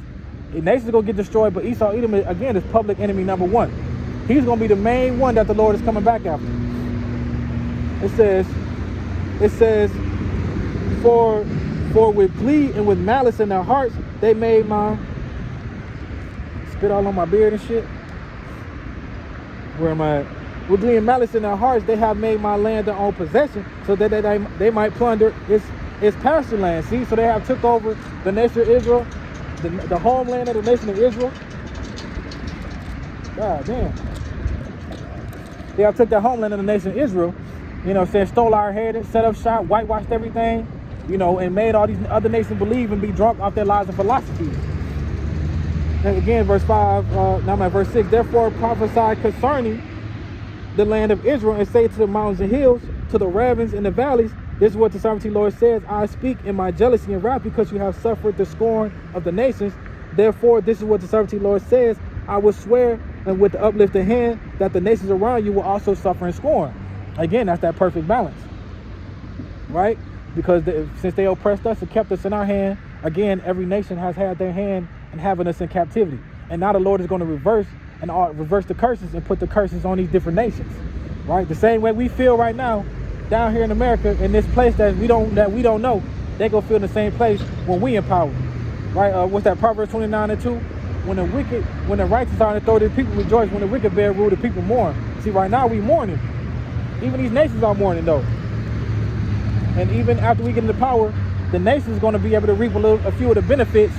The nations are going to get destroyed, but Esau, Edom, again, is public enemy number one. He's going to be the main one that the Lord is coming back after. It says, for with glee and with malice in their hearts, they made my, spit all on my beard and shit. Where am I at? With glee and malice in their hearts, they have made my land their own possession, so that they might plunder its pasture land. See, so they have took over the nation of Israel, the homeland of the nation of Israel. God damn. They have took their homeland of the nation of Israel, you know, said stole our heritage, set up shop, whitewashed everything, you know, and made all these other nations believe and be drunk off their lies and philosophies. And again, verse 5, now I'm at verse 6, therefore prophesy concerning the land of Israel and say to the mountains and hills, to the ravines and the valleys, this is what the sovereign Lord says, I speak in my jealousy and wrath because you have suffered the scorn of the nations. Therefore, this is what the sovereign Lord says, I will swear and with the uplifted hand that the nations around you will also suffer and scorn. Again, that's that perfect balance, right? Because since they oppressed us and kept us in our hand, again, every nation has had their hand in having us in captivity. And now the Lord is going to reverse the curses and put the curses on these different nations, right? The same way we feel right now down here in America, in this place that we don't know, they go feel in the same place when we in power, right? What's that, Proverbs 29:2? When the righteous are in authority, the people rejoice. When the wicked bear rule, the people mourn. See, right now we mourning. Even these nations are mourning though. And even after we get into power, the nation is going to be able to reap a few of the benefits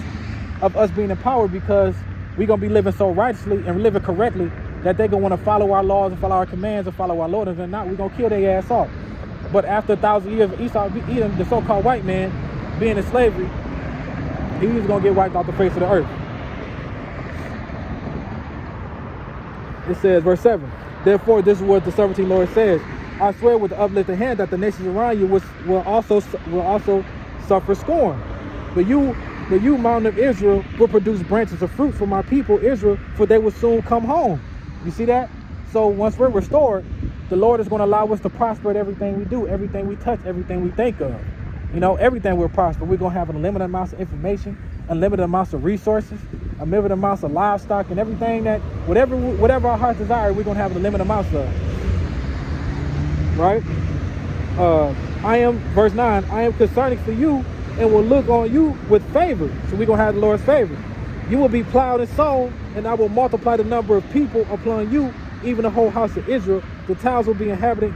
of us being in power, because we're going to be living so righteously and living correctly that they're going to want to follow our laws and follow our commands and follow our Lord. And if not, we're going to kill their ass off. But after 1,000 years of Esau, Edom, the so-called white man, being in slavery, he was going to get wiped off the face of the earth. It says, verse 7, therefore, this is what the sovereign Lord says, I swear with the uplifted hand that the nations around you will also suffer scorn. But you, mountain of Israel, will produce branches of fruit for my people Israel, for they will soon come home. You see that? So once we're restored, the Lord is going to allow us to prosper at everything we do, everything we touch, everything we think of. You know, everything will prosper. We're going to have unlimited amounts of information, unlimited amounts of resources, unlimited amounts of livestock, and everything that, whatever our hearts desire, we're going to have unlimited amounts of. right? I am, verse 9, I am concerning for you and will look on you with favor. So we're going to have the Lord's favor. You will be plowed and sown, and I will multiply the number of people upon you, even the whole house of Israel. The towns will be inhabited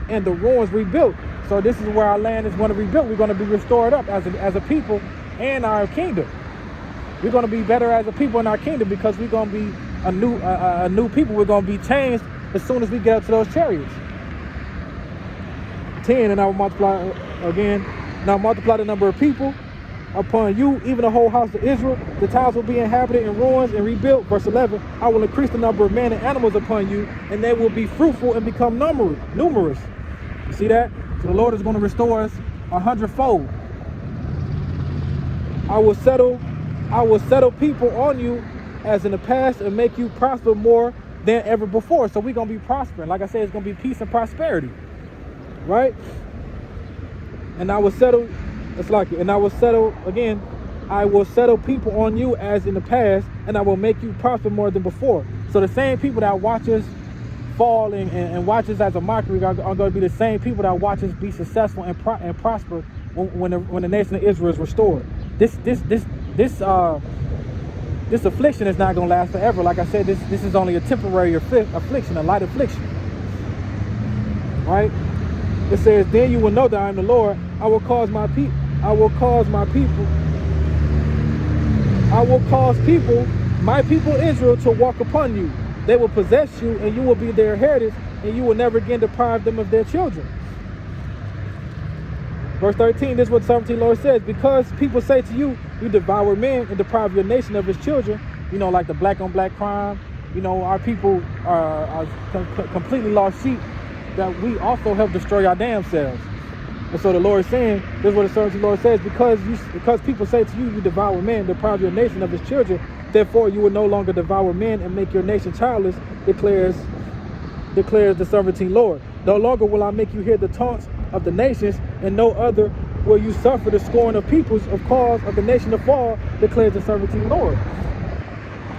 and the ruins rebuilt. So this is where our land is going to be rebuilt. We're going to be restored up as a people and our kingdom. We're going to be better as a people in our kingdom because we're going to be a new people. We're going to be changed as soon as we get up to those chariots. 10, and I will multiply again. Now multiply the number of people upon you, even the whole house of Israel. The towns will be inhabited in ruins and rebuilt. Verse 11, I will increase the number of men and animals upon you, and they will be fruitful and become numerous. You see that? So the Lord is going to restore us 100-fold. I will settle people on you as in the past and make you prosper more than ever before. So we're going to be prospering. Like I said, it's going to be peace and prosperity. Right? And I will settle, it's like it. And I will settle, again, I will settle people on you as in the past, and I will make you prosper more than before. So the same people that watch us fall and watch us as a mockery are going to be the same people that watch us be successful and prosper when the nation of Israel is restored. This affliction is not going to last forever. Like I said, this is only a temporary affliction, a light affliction. Right? It says, then you will know that I am the Lord. I will cause people, my people Israel, to walk upon you. They will possess you, and you will be their heritage, and you will never again deprive them of their children. Verse 13, this is what the sovereignty Lord says. Because people say to you, you devour men and deprive your nation of its children, you know, like the black on black crime, you know, our people are completely lost sheep, that we also help destroy our damn selves. And so the Lord is saying, this is what the servant of the Lord says, because people say to you, you devour men, deprive your nation of its children, therefore you will no longer devour men and make your nation childless, declares the sovereign Lord. No longer will I make you hear the taunts of the nations, and no other will you suffer the scorn of peoples of cause of the nation to fall, declares the sovereign Lord.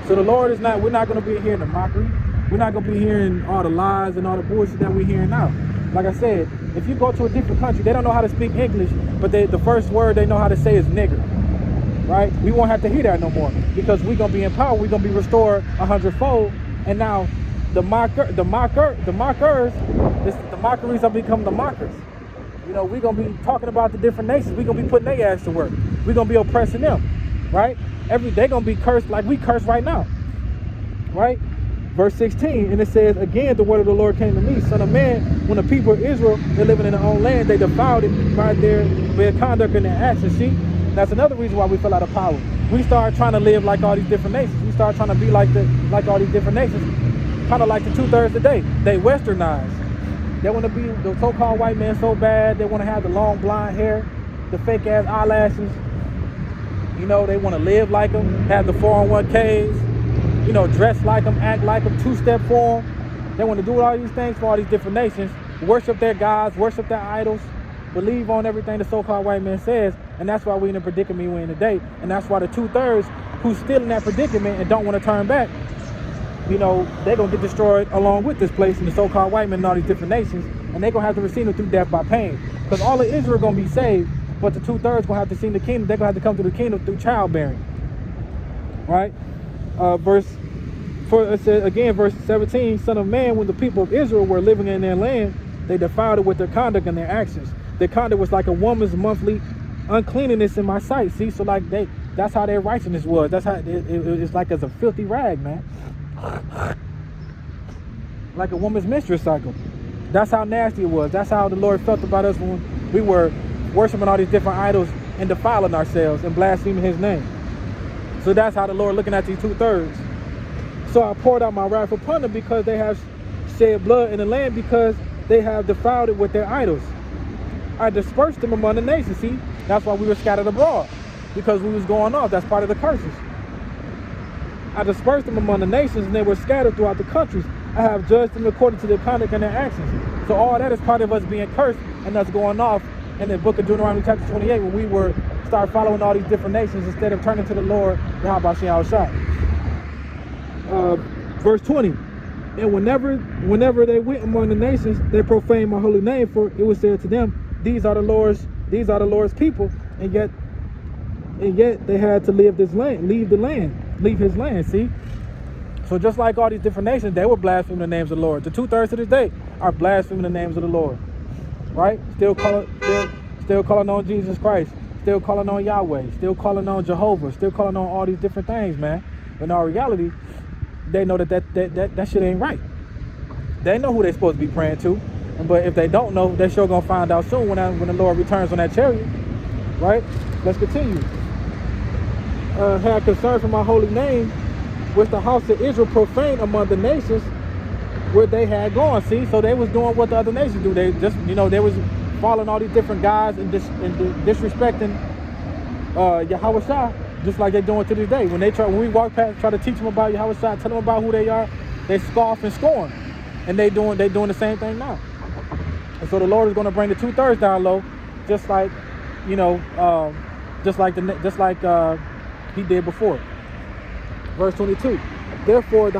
So the Lord is not, we're not going to be hearing the mockery. We're not going to be hearing all the lies and all the bullshit that we're hearing now. Like I said, if you go to a different country, they don't know how to speak English, but the first word they know how to say is nigger. Right? We won't have to hear that no more because we're going to be in power. We're going to be restored 100-fold. And now the mockeries are becoming the mockers. You know, we're going to be talking about the different nations. We're going to be putting their ass to work. We're going to be oppressing them. Right? They're going to be cursed like we curse right now. Right? Verse 16, and it says, again, the word of the Lord came to me, son of man, when the people of Israel, they're living in their own land, they defiled it by their conduct and their actions. See, that's another reason why we fell out of power. We start trying to live like all these different nations. We start trying to be like all these different nations, kind of like the 2/3 today. They westernized. They want to be the so-called white man so bad. They want to have the long blonde hair, the fake-ass eyelashes. You know, they want to live like them, have the 401ks. You know, dress like them, act like them, two-step for them. They want to do all these things for all these different nations, worship their gods, worship their idols, believe on everything the so-called white man says, and that's why we're in the predicament we're in today. And that's why the 2/3 who's still in that predicament and don't want to turn back, you know, they're going to get destroyed along with this place and the so-called white men and all these different nations, and they're going to have to receive them through death by pain. Because all of Israel are going to be saved, but the 2/3 going to have to see the kingdom. They're going to have to come to the kingdom through childbearing. Right? Verse 17, son of man, when the people of Israel were living in their land, they defiled it with their conduct and their actions. Their conduct was like a woman's monthly uncleanness in my sight. See, so like that's how their righteousness was. That's how it's like as a filthy rag, man. Like a woman's menstrual cycle. That's how nasty it was. That's how the Lord felt about us when we were worshiping all these different idols and defiling ourselves and blaspheming his name. So that's how the Lord looking at these 2/3. So I poured out my wrath upon them because they have shed blood in the land, because they have defiled it with their idols. I dispersed them among the nations. See, that's why we were scattered abroad, because we was going off. That's part of the curses. I dispersed them among the nations, and they were scattered throughout the countries. I have judged them according to their conduct and their actions. So all that is part of us being cursed and us going off in the book of Deuteronomy chapter 28, when we were start following all these different nations instead of turning to the Lord, Yahweh Shai. Verse 20, And whenever they went among the nations, they profaned my holy name, for it was said to them, these are the Lord's people, and yet they had to leave his land. See? So just like all these different nations, they were blaspheming the names of the Lord. The 2/3 of this day are blaspheming the names of the Lord. Right? Still calling on Jesus Christ, still calling on Yahweh, still calling on Jehovah, still calling on all these different things, man. But in all reality, they know that shit ain't right. They know who they're supposed to be praying to. But if they don't know, they're sure gonna find out soon when the Lord returns on that chariot. Right? Let's continue. Had concern for my holy name, which the house of Israel profaned among the nations where they had gone. See, so they was doing what the other nations do. They just, they was following all these different guys and disrespecting Yahweh Shah, just like they're doing to this day. When we walk past, try to teach them about Yahweh Shah, tell them about who they are, they scoff and scorn, and they doing the same thing now. And so the Lord is going to bring the 2/3 down low, just like he did before. Verse 22. Therefore to the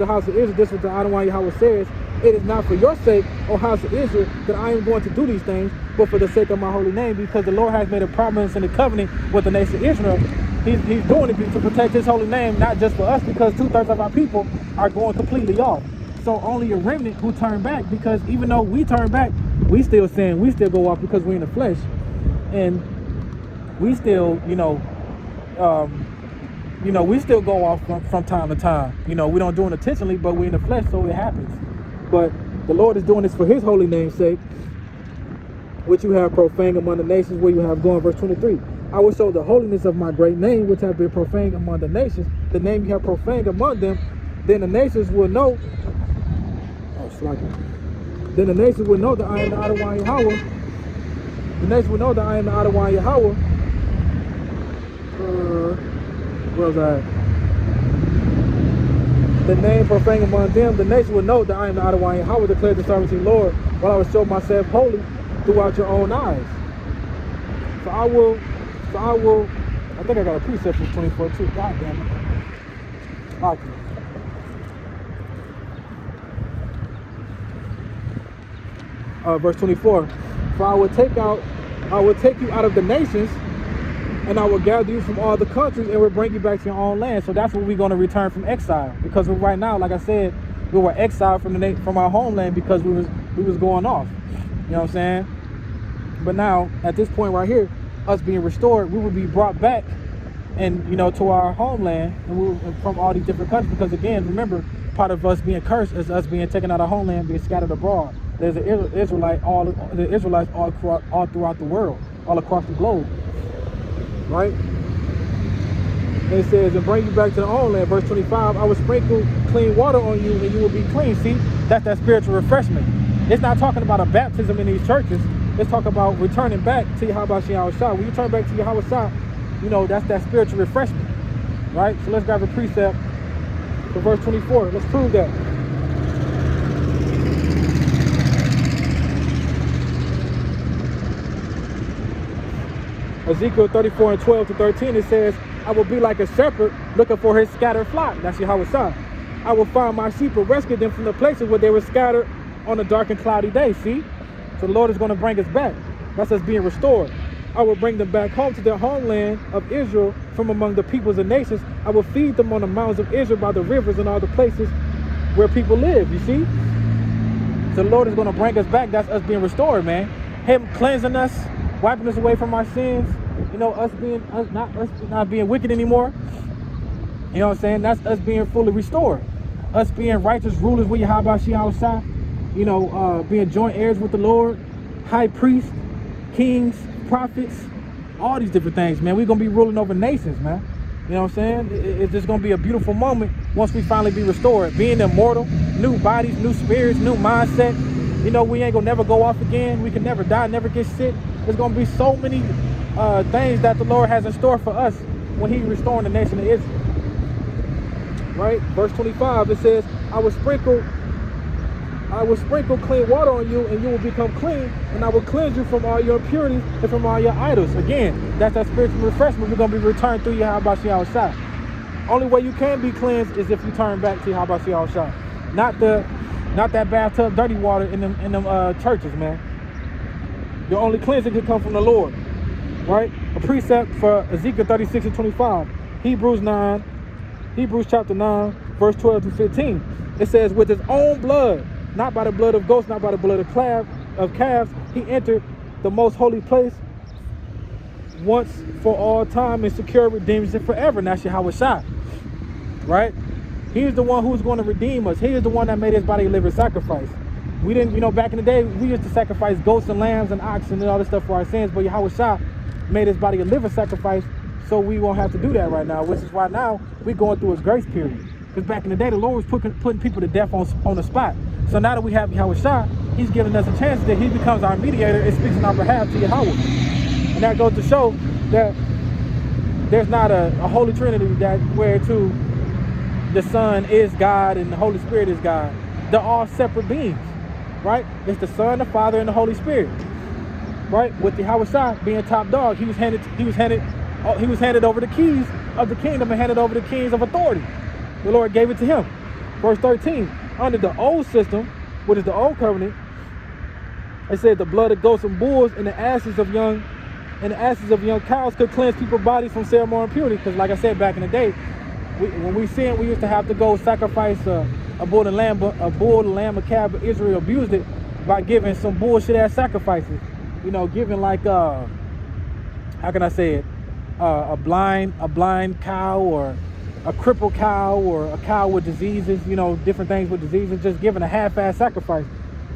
house of Israel, this is the Adonai Yahweh says, it is not for your sake, O house of Israel, that I am going to do these things, but for the sake of my holy name, because the Lord has made a promise in the covenant with the nation of Israel. He's doing it to protect his holy name, not just for us, because 2/3 of our people are going completely off. So only a remnant who turn back, because even though we turn back, we still sin, we still go off because we're in the flesh, and we still, we still go off from time to time. We don't do it intentionally, but we're in the flesh, so it happens. But the Lord is doing this for his holy name's sake, which you have profaned among the nations where you have gone. Verse 23. I will show the holiness of my great name, which have been profaned among the nations, the name you have profaned among them. Then the nations will know. Then the nations will know that I am the Adonai Yahweh. The nations will know that I am the Adonai Yahweh. Where was I? The name profaned among them, the nation will know that I am the Adonai Yahweh, declared the sovereignty Lord, while I will show myself holy throughout your own eyes. So I will, I think I got a precept for 24 too. God damn it. Okay. Verse 24. For I will take you out of the nations, and I will gather you from all the countries, and will bring you back to your own land. So that's when we're going to return from exile. Because right now, like I said, we were exiled from our homeland because we was going off. You know what I'm saying? But now, at this point right here, us being restored, we will be brought back and to our homeland, and from all these different countries. Because again, remember, part of us being cursed is us being taken out of our homeland, being scattered abroad. There's the Israelites all throughout the world, all across the globe. Right? And it says, and bring you back to the own land. Verse 25, I will sprinkle clean water on you, and you will be clean. See, that's that spiritual refreshment. It's not talking about a baptism in these churches. It's talking about returning back to Yahweh Shah. When you turn back to Yahweh Shah, that's that spiritual refreshment. Right? So let's grab a precept for verse 24. Let's prove that. Ezekiel 34 and 12 to 13, it says, I will be like a shepherd looking for his scattered flock. That's Yahweh Shah. I will find my sheep and rescue them from the places where they were scattered on a dark and cloudy day. See? So the Lord is going to bring us back. That's us being restored. I will bring them back home to their homeland of Israel from among the peoples and nations. I will feed them on the mountains of Israel by the rivers and all the places where people live. You see? So the Lord is going to bring us back. That's us being restored, man. Him cleansing us, wiping us away from our sins, us not being wicked anymore. You know what I'm saying? That's us being fully restored. Us being righteous rulers with Yahweh Shah, being joint heirs with the Lord, high priests, kings, prophets, all these different things, man. We're gonna be ruling over nations, man. You know what I'm saying? It's just gonna be a beautiful moment once we finally be restored, being immortal, new bodies, new spirits, new mindset. We ain't gonna never go off again. We can never die, never get sick. There's gonna be so many things that the Lord has in store for us when He's restoring the nation of Israel. Right? Verse 25, it says, I will sprinkle clean water on you, and you will become clean, and I will cleanse you from all your impurities and from all your idols. Again, that's that spiritual refreshment. We're gonna be returned through Yahweh Shah. Only way you can be cleansed is if you turn back to Yahweh Shah. Not that bathtub dirty water in them churches, man. Your only cleansing can come from the Lord, right? A precept for Ezekiel 36 and 25. Hebrews chapter 9, verse 12 to 15. It says, with his own blood, not by the blood of goats, not by the blood of calves, he entered the most holy place once for all time and secure redemption forever. And that's Yahweh Shai, right? He's the one who's going to redeem us. He is the one that made his body a living sacrifice. We didn't, back in the day, we used to sacrifice goats and lambs and oxen and all this stuff for our sins, but Yahweh Shai made his body a living sacrifice, so we won't have to do that right now, which is why now we're going through a grace period. Because back in the day, the Lord was putting people to death on the spot. So now that we have Yahweh Shai, he's giving us a chance that he becomes our mediator and speaks on our behalf to Yahweh. And that goes to show that there's not a Holy Trinity that whereto the Son is God and the Holy Spirit is God. They're all separate beings, right? It's the Son, the Father, and the Holy Spirit, right? With the Yahweh Shai being top dog, he was handed over the keys of the kingdom and handed over the keys of authority. The Lord gave it to him. Verse 13, under the old system, which is the old covenant, it said the blood of goats and bulls and the ashes of young cows could cleanse people's bodies from ceremonial impurity. Because like I said, back in the day, when we sinned, we used to have to go sacrifice a bull, a lamb, a calf. But Israel abused it by giving some bullshit ass sacrifices. Giving like how can I say it? A blind cow, or a crippled cow, or a cow with diseases. Different things with diseases. Just giving a half-ass sacrifice.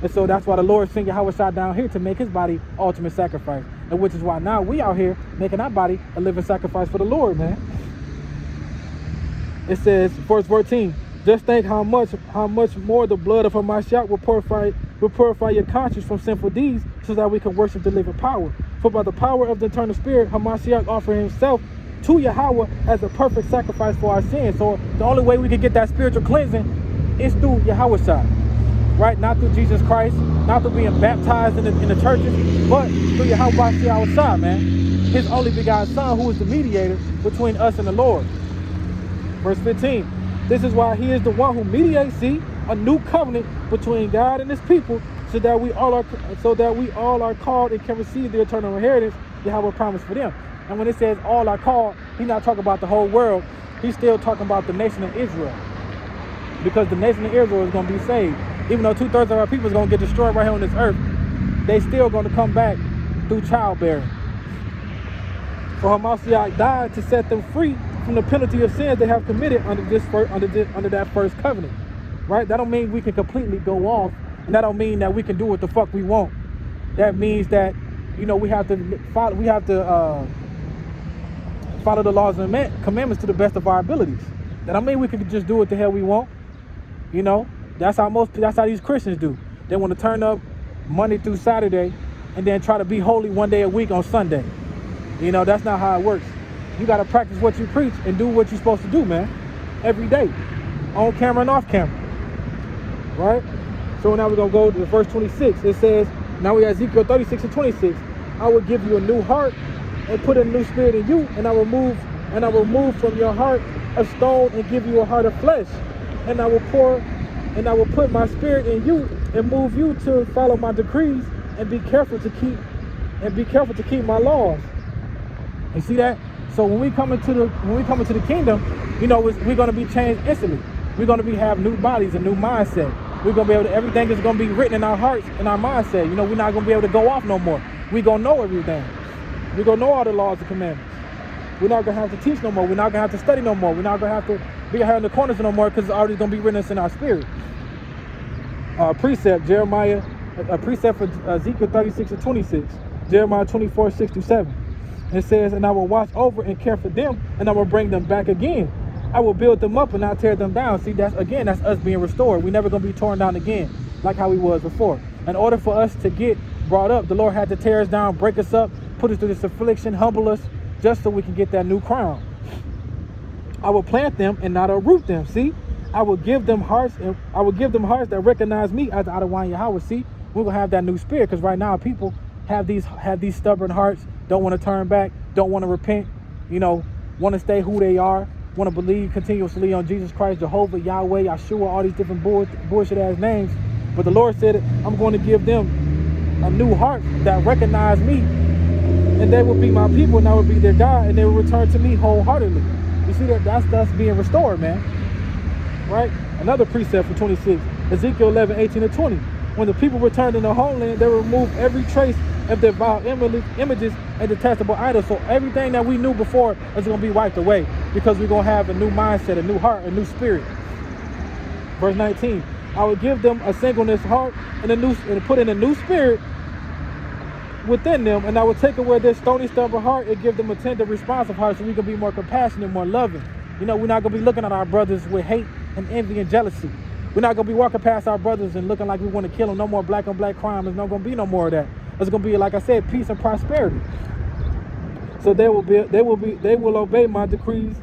And so that's why the Lord sent Yahweh Shai down here to make his body ultimate sacrifice. And which is why now we out here making our body a living sacrifice for the Lord, man. It says, verse 14, just think how much more the blood of Hamashiach will purify your conscience from sinful deeds, so that we can worship the living power. For by the power of the eternal spirit, Hamashiach offered himself to Yahweh as a perfect sacrifice for our sins. So the only way we can get that spiritual cleansing is through Yahweh Shai, right? Not through Jesus Christ, not through being baptized in the churches, but through Yahweh Shai, man. His only begotten Son, who is the mediator between us and the Lord. Verse 15, this is why he is the one who mediates, a new covenant between God and his people, so that we all are called and can receive the eternal inheritance Yahweh promised for them. And when it says all are called, he's not talking about the whole world. He's still talking about the nation of Israel. Because the nation of Israel is going to be saved. Even though 2/3 of our people is going to get destroyed right here on this earth, they still going to come back through childbearing. For Hamashiach died to set them free from the penalty of sins they have committed under that first covenant, right? That don't mean we can completely go off, and that don't mean that we can do what the fuck we want. That means that we have to follow the laws and commandments to the best of our abilities. That don't mean we can just do what the hell we want. That's how these Christians do. They want to turn up Monday through Saturday and then try to be holy one day a week on Sunday. That's not how it works. You got to practice what you preach and do what you're supposed to do, man. Every day. On camera and off camera. Right? So now we're going to go to verse 26. It says, now we have Ezekiel 36 and 26. I will give you a new heart and put a new spirit in you, and I will remove from your heart a stone and give you a heart of flesh. And I will put my spirit in you and move you to follow my decrees and be careful to keep my laws. You see that? So when we come into the kingdom, we're going to be changed instantly. We're going to have new bodies, a new mindset. We're going to be able to, everything is going to be written in our hearts and our mindset. We're not going to be able to go off no more. We're going to know everything. We're going to know all the laws and commandments. We're not going to have to teach no more. We're not going to have to study no more. We're not going to have to be here in the corners no more, because it's already going to be written in our spirit. Precept for Ezekiel 36 and 26. Jeremiah 24, 6-7. It says, and I will watch over and care for them, and I will bring them back again. I will build them up and not tear them down. See, that's us being restored. We're never going to be torn down again like how we was before. In order for us to get brought up, the Lord had to tear us down, break us up, put us through this affliction, humble us, just so we can get that new crown. I will plant them and not uproot them. See, I will give them hearts that recognize me as Adonai Yahweh. See, we're gonna have that new spirit, because right now people have these stubborn hearts, don't want to turn back, don't want to repent, want to stay who they are. want to believe continuously on Jesus Christ, Jehovah, Yahweh, Yeshua, all these different bullshit ass names. But the Lord said, I'm going to give them a new heart that recognize me, and they will be my people, and I will be their God, and they will return to me wholeheartedly. You see that's us being restored, man. Right? Another precept for 26, Ezekiel 11:18-20. When the people return to their homeland, they will remove every trace of their vile images and detestable idols. So everything that we knew before is going to be wiped away, because we're going to have a new mindset, a new heart, a new spirit. Verse 19, I will give them a singleness heart and put in a new spirit within them, and I will take away their stony, stubborn heart and give them a tender, responsive heart, so we can be more compassionate, more loving. You know, we're not going to be looking at our brothers with hate and envy and jealousy. We're not going to be walking past our brothers and looking like we want to kill them. No more black on black crime. There's not going to be no more of that. It's going to be, like I said, peace and prosperity. So they will obey my decrees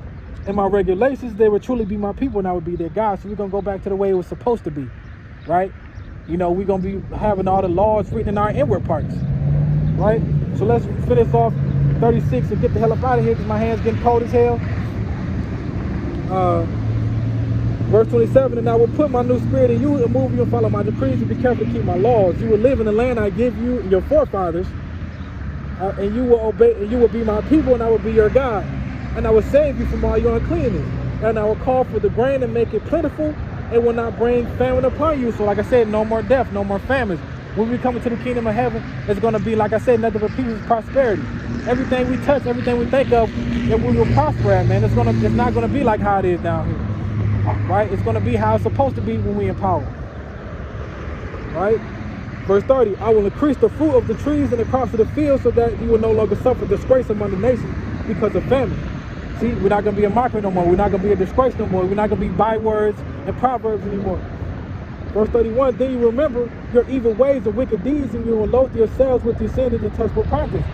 and my regulations. They will truly be my people, and I will be their God. So we're going to go back to the way it was supposed to be, right? You know, we're going to be having all the laws written in our inward parts, right? So let's finish off 36 and get the hell up out of here, because my hand's getting cold as hell. Verse 27, and I will put my new spirit in you and move you and follow my decrees and be careful to keep my laws. You will live in the land I give you and your forefathers, and you will obey, and you will be my people, and I will be your God. And I will save you from all your uncleanness. And I will call for the grain and make it plentiful, and will not bring famine upon you. So like I said, no more death, no more famines. When we come into the kingdom of heaven, it's going to be, like I said, nothing but peace and prosperity. Everything we touch, everything we think of, that we will prosper at, man. It's not going to be like how it is down here. Right? It's going to be how it's supposed to be when we in power. Right? Verse 30, I will increase the fruit of the trees and the crops of the field, so that you will no longer suffer disgrace among the nations because of famine. See, we're not going to be a mockery no more. We're not going to be a disgrace no more. We're not going to be bywords and proverbs anymore. Verse 31, then you remember your evil ways and wicked deeds, and you will loathe yourselves with your sin and detestable practice.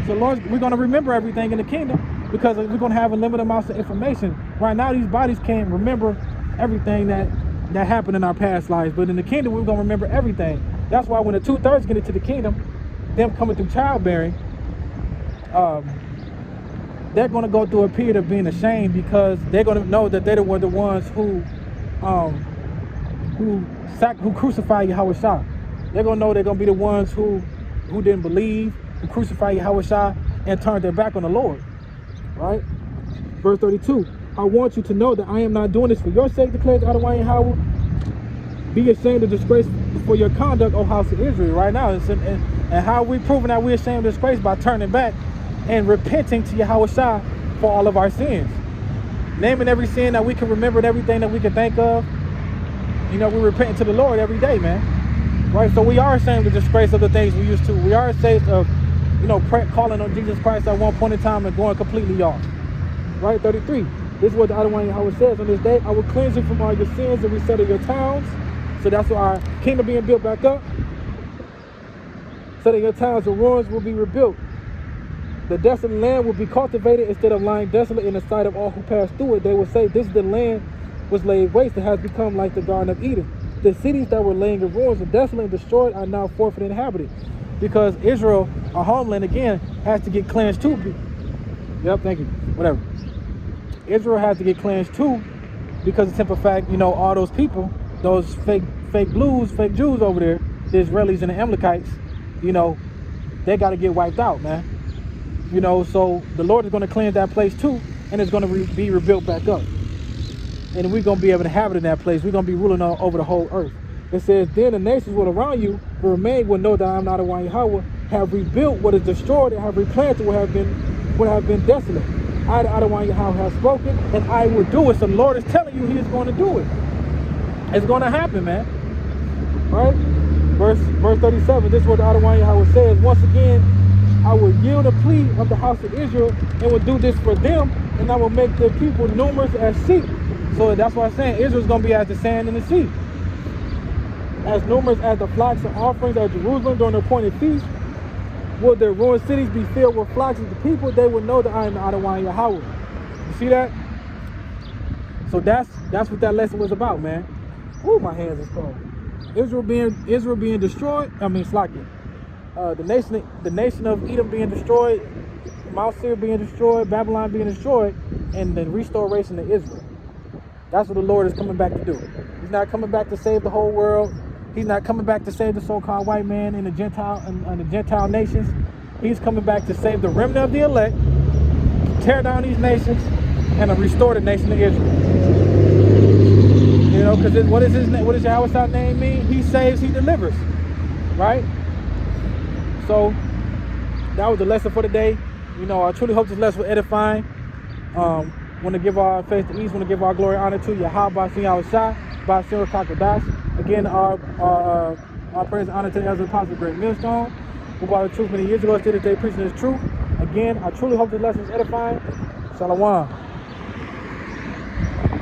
So Lord, we're going to remember everything in the kingdom, because we're going to have a limited amount of information. Right now, these bodies can't remember everything that happened in our past lives. But in the kingdom, we're going to remember everything. That's why when the 2/3 get into the kingdom, them coming through childbearing, they're going to go through a period of being ashamed, because they're going to know that they were the ones who crucified Yahushua. They're going to know they're going to be the ones who didn't believe, who crucified Yahushua and turned their back on the Lord. Right? Verse 32, I want you to know that I am not doing this for your sake, declares Adonai Yahweh. Be ashamed of disgrace for your conduct, O house of Israel. Right now, and how are we proving that we're ashamed of disgrace? By turning back and repenting to Yahushua for all of our sins. Naming every sin that we can remember, and everything that we can think of. You know, we're repenting to the Lord every day, man. Right? So we are ashamed of the disgrace of the things we used to. We are ashamed of, you know, calling on Jesus Christ at one point in time and going completely off. Right? 33. This is what the Adonai Yahweh says, on this day, I will cleanse you from all your sins and resettle your towns. So that's why our kingdom being built back up. So that your towns and ruins will be rebuilt. The desolate land will be cultivated instead of lying desolate in the sight of all who pass through it. They will say, this is the land was laid waste. It has become like the Garden of Eden. The cities that were laying in ruins and desolate and destroyed are now forfeit inhabited. Because Israel, our homeland, again, has to get cleansed too. Yep, thank you. Whatever. Israel has to get cleansed too, because of the simple fact, you know, all those people, those fake Jews over there, the Israelis and the Amalekites, you know, they got to get wiped out, man. You know, so the Lord is going to cleanse that place too, and it's going to be rebuilt back up. And we're going to be able to inhabit in that place. We're going to be ruling over the whole earth. It says, then the nations will around you will remain, will know that I am not a Yahweh, have rebuilt what is destroyed, and have replanted what have been desolate. I, the Adonai Yahweh, have spoken, and I will do it. So the Lord is telling you He is going to do it. It's going to happen, man. Right? Verse 37, this is what the Adonai Yahweh says. Once again, I will yield a plea of the house of Israel, and will do this for them, and I will make the people numerous as sheep. So that's why I'm saying Israel's going to be as the sand in the sea. As numerous as the flocks and offerings at Jerusalem during the appointed feast. Will their ruined cities be filled with flocks of the people? They will know that I am the Adonai Yahweh. You see that? So that's what that lesson was about, man. Ooh, my hands is cold. Israel being destroyed. I mean, slacking. The nation of Edom being destroyed, Mount Seir being destroyed, Babylon being destroyed, and the restoration of Israel. That's what the Lord is coming back to do. He's not coming back to save the whole world. He's not coming back to save the so-called white man and the Gentile nations. He's coming back to save the remnant of the elect, tear down these nations, and restore the nation of Israel. You know, because what is his name? What does Yahweh's name mean? He saves, he delivers, right? So that was the lesson for today. You know, I truly hope this lesson was edifying. Want to give our faith to ease. Want to give our glory and honor to Yahweh Ba'ashem Yahushua, Ba'ashem Kakadash. Again, our praise and honor to the elders apostle Great Millstone, who brought the truth many years ago, still today preaching this truth. Again, I truly hope this lesson is edifying. Shalom.